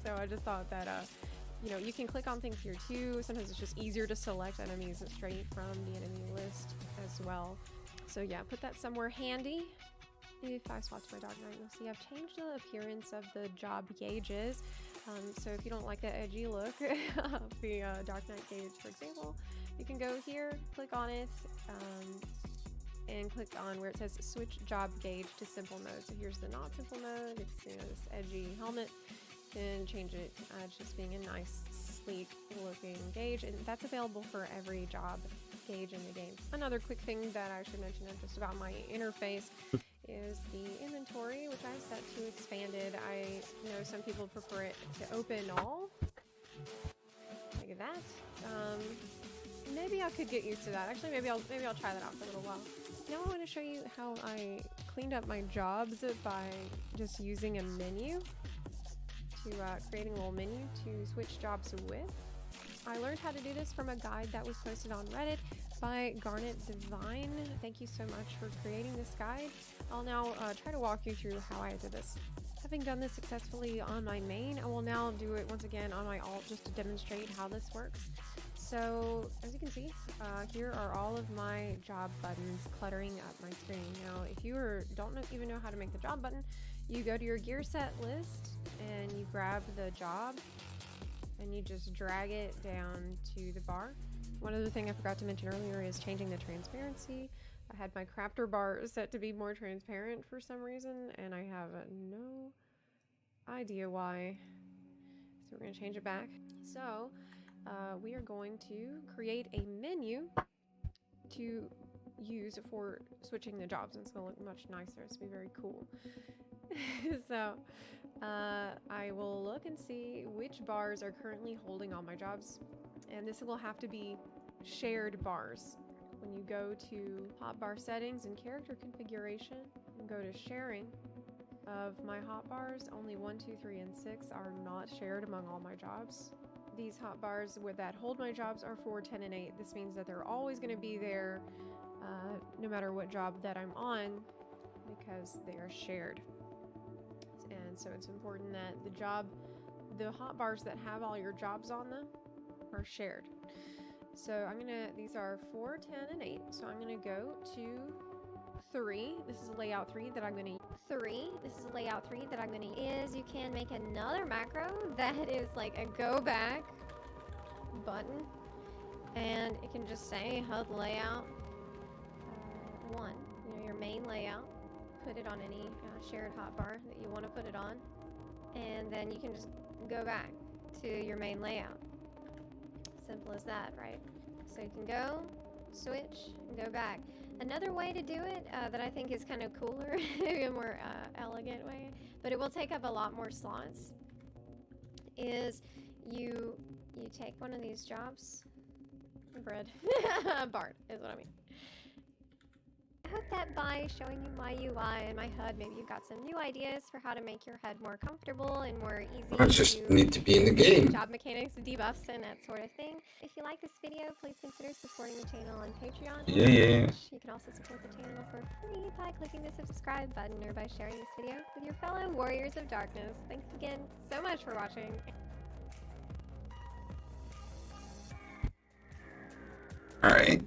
So I just thought that, you know, you can click on things here too. Sometimes it's just easier to select enemies straight from the enemy list as well. So yeah, put that somewhere handy. If I swap to my Dark Knight, you'll see I've changed the appearance of the job gauges. So if you don't like that edgy look of the Dark Knight gauge, for example, you can go here, click on it, and click on where it says switch job gauge to simple mode. So here's the not simple mode. It's, you know, this edgy helmet, and change it just being a nice, sleek looking gauge, and that's available for every job gauge in the game. Another quick thing that I should mention just about my interface is the inventory, which I've set to expanded. I know some people prefer it to open all. Look at that. Maybe I could get used to that. Actually, maybe I'll try that out for a little while. Now I want to show you how I cleaned up my jobs by just using a menu to creating a little menu to switch jobs with. I learned how to do this from a guide that was posted on Reddit by Garnet Divine. Thank you so much for creating this guide. I'll now try to walk you through how I did this. Having done this successfully on my main, I will now do it once again on my alt just to demonstrate how this works. So as you can see, here are all of my job buttons cluttering up my screen. Now if you don't even know how to make the job button, you go to your gear set list and you grab the job and you just drag it down to the bar. One other thing I forgot to mention earlier is changing the transparency. I had my crafter bar set to be more transparent for some reason, and I have no idea why. So we're going to change it back. So we are going to create a menu to use for switching the jobs, and it's going to look much nicer. It's going to be very cool. So I will look and see which bars are currently holding all my jobs, and this will have to be shared bars. When you go to hotbar settings and character configuration and go to sharing of my hotbars, only 1, 2, 3, and 6 are not shared among all my jobs. These hotbars that hold my jobs are 4, 10, and 8. This means that they're always going to be there no matter what job that I'm on, because they are shared. And so it's important that the hotbars that have all your jobs on them are shared. So these are 4, 10, and 8. So I'm gonna go to 3. This is a layout 3 that I'm gonna use. Is you can make another macro that is like a go back button, and it can just say Hud Layout 1, you know, your main layout. Put it on any shared hotbar that you want to put it on, and then you can just go back to your main layout. Simple as that, right? So you can go switch, and go back. Another way to do it that I think is kind of cooler, maybe a more elegant way, but it will take up a lot more slots, is you take one of these jobs, bread, Bard is what I mean. I hope that by showing you my UI and my HUD, maybe you've got some new ideas for how to make your HUD more comfortable and more easy. I just need to be in the game. Job mechanics, debuffs, and that sort of thing. If you like this video, please consider supporting the channel on Patreon. Yeah. You can also support the channel for free by clicking the subscribe button or by sharing this video with your fellow Warriors of Darkness. Thanks again so much for watching. Alright.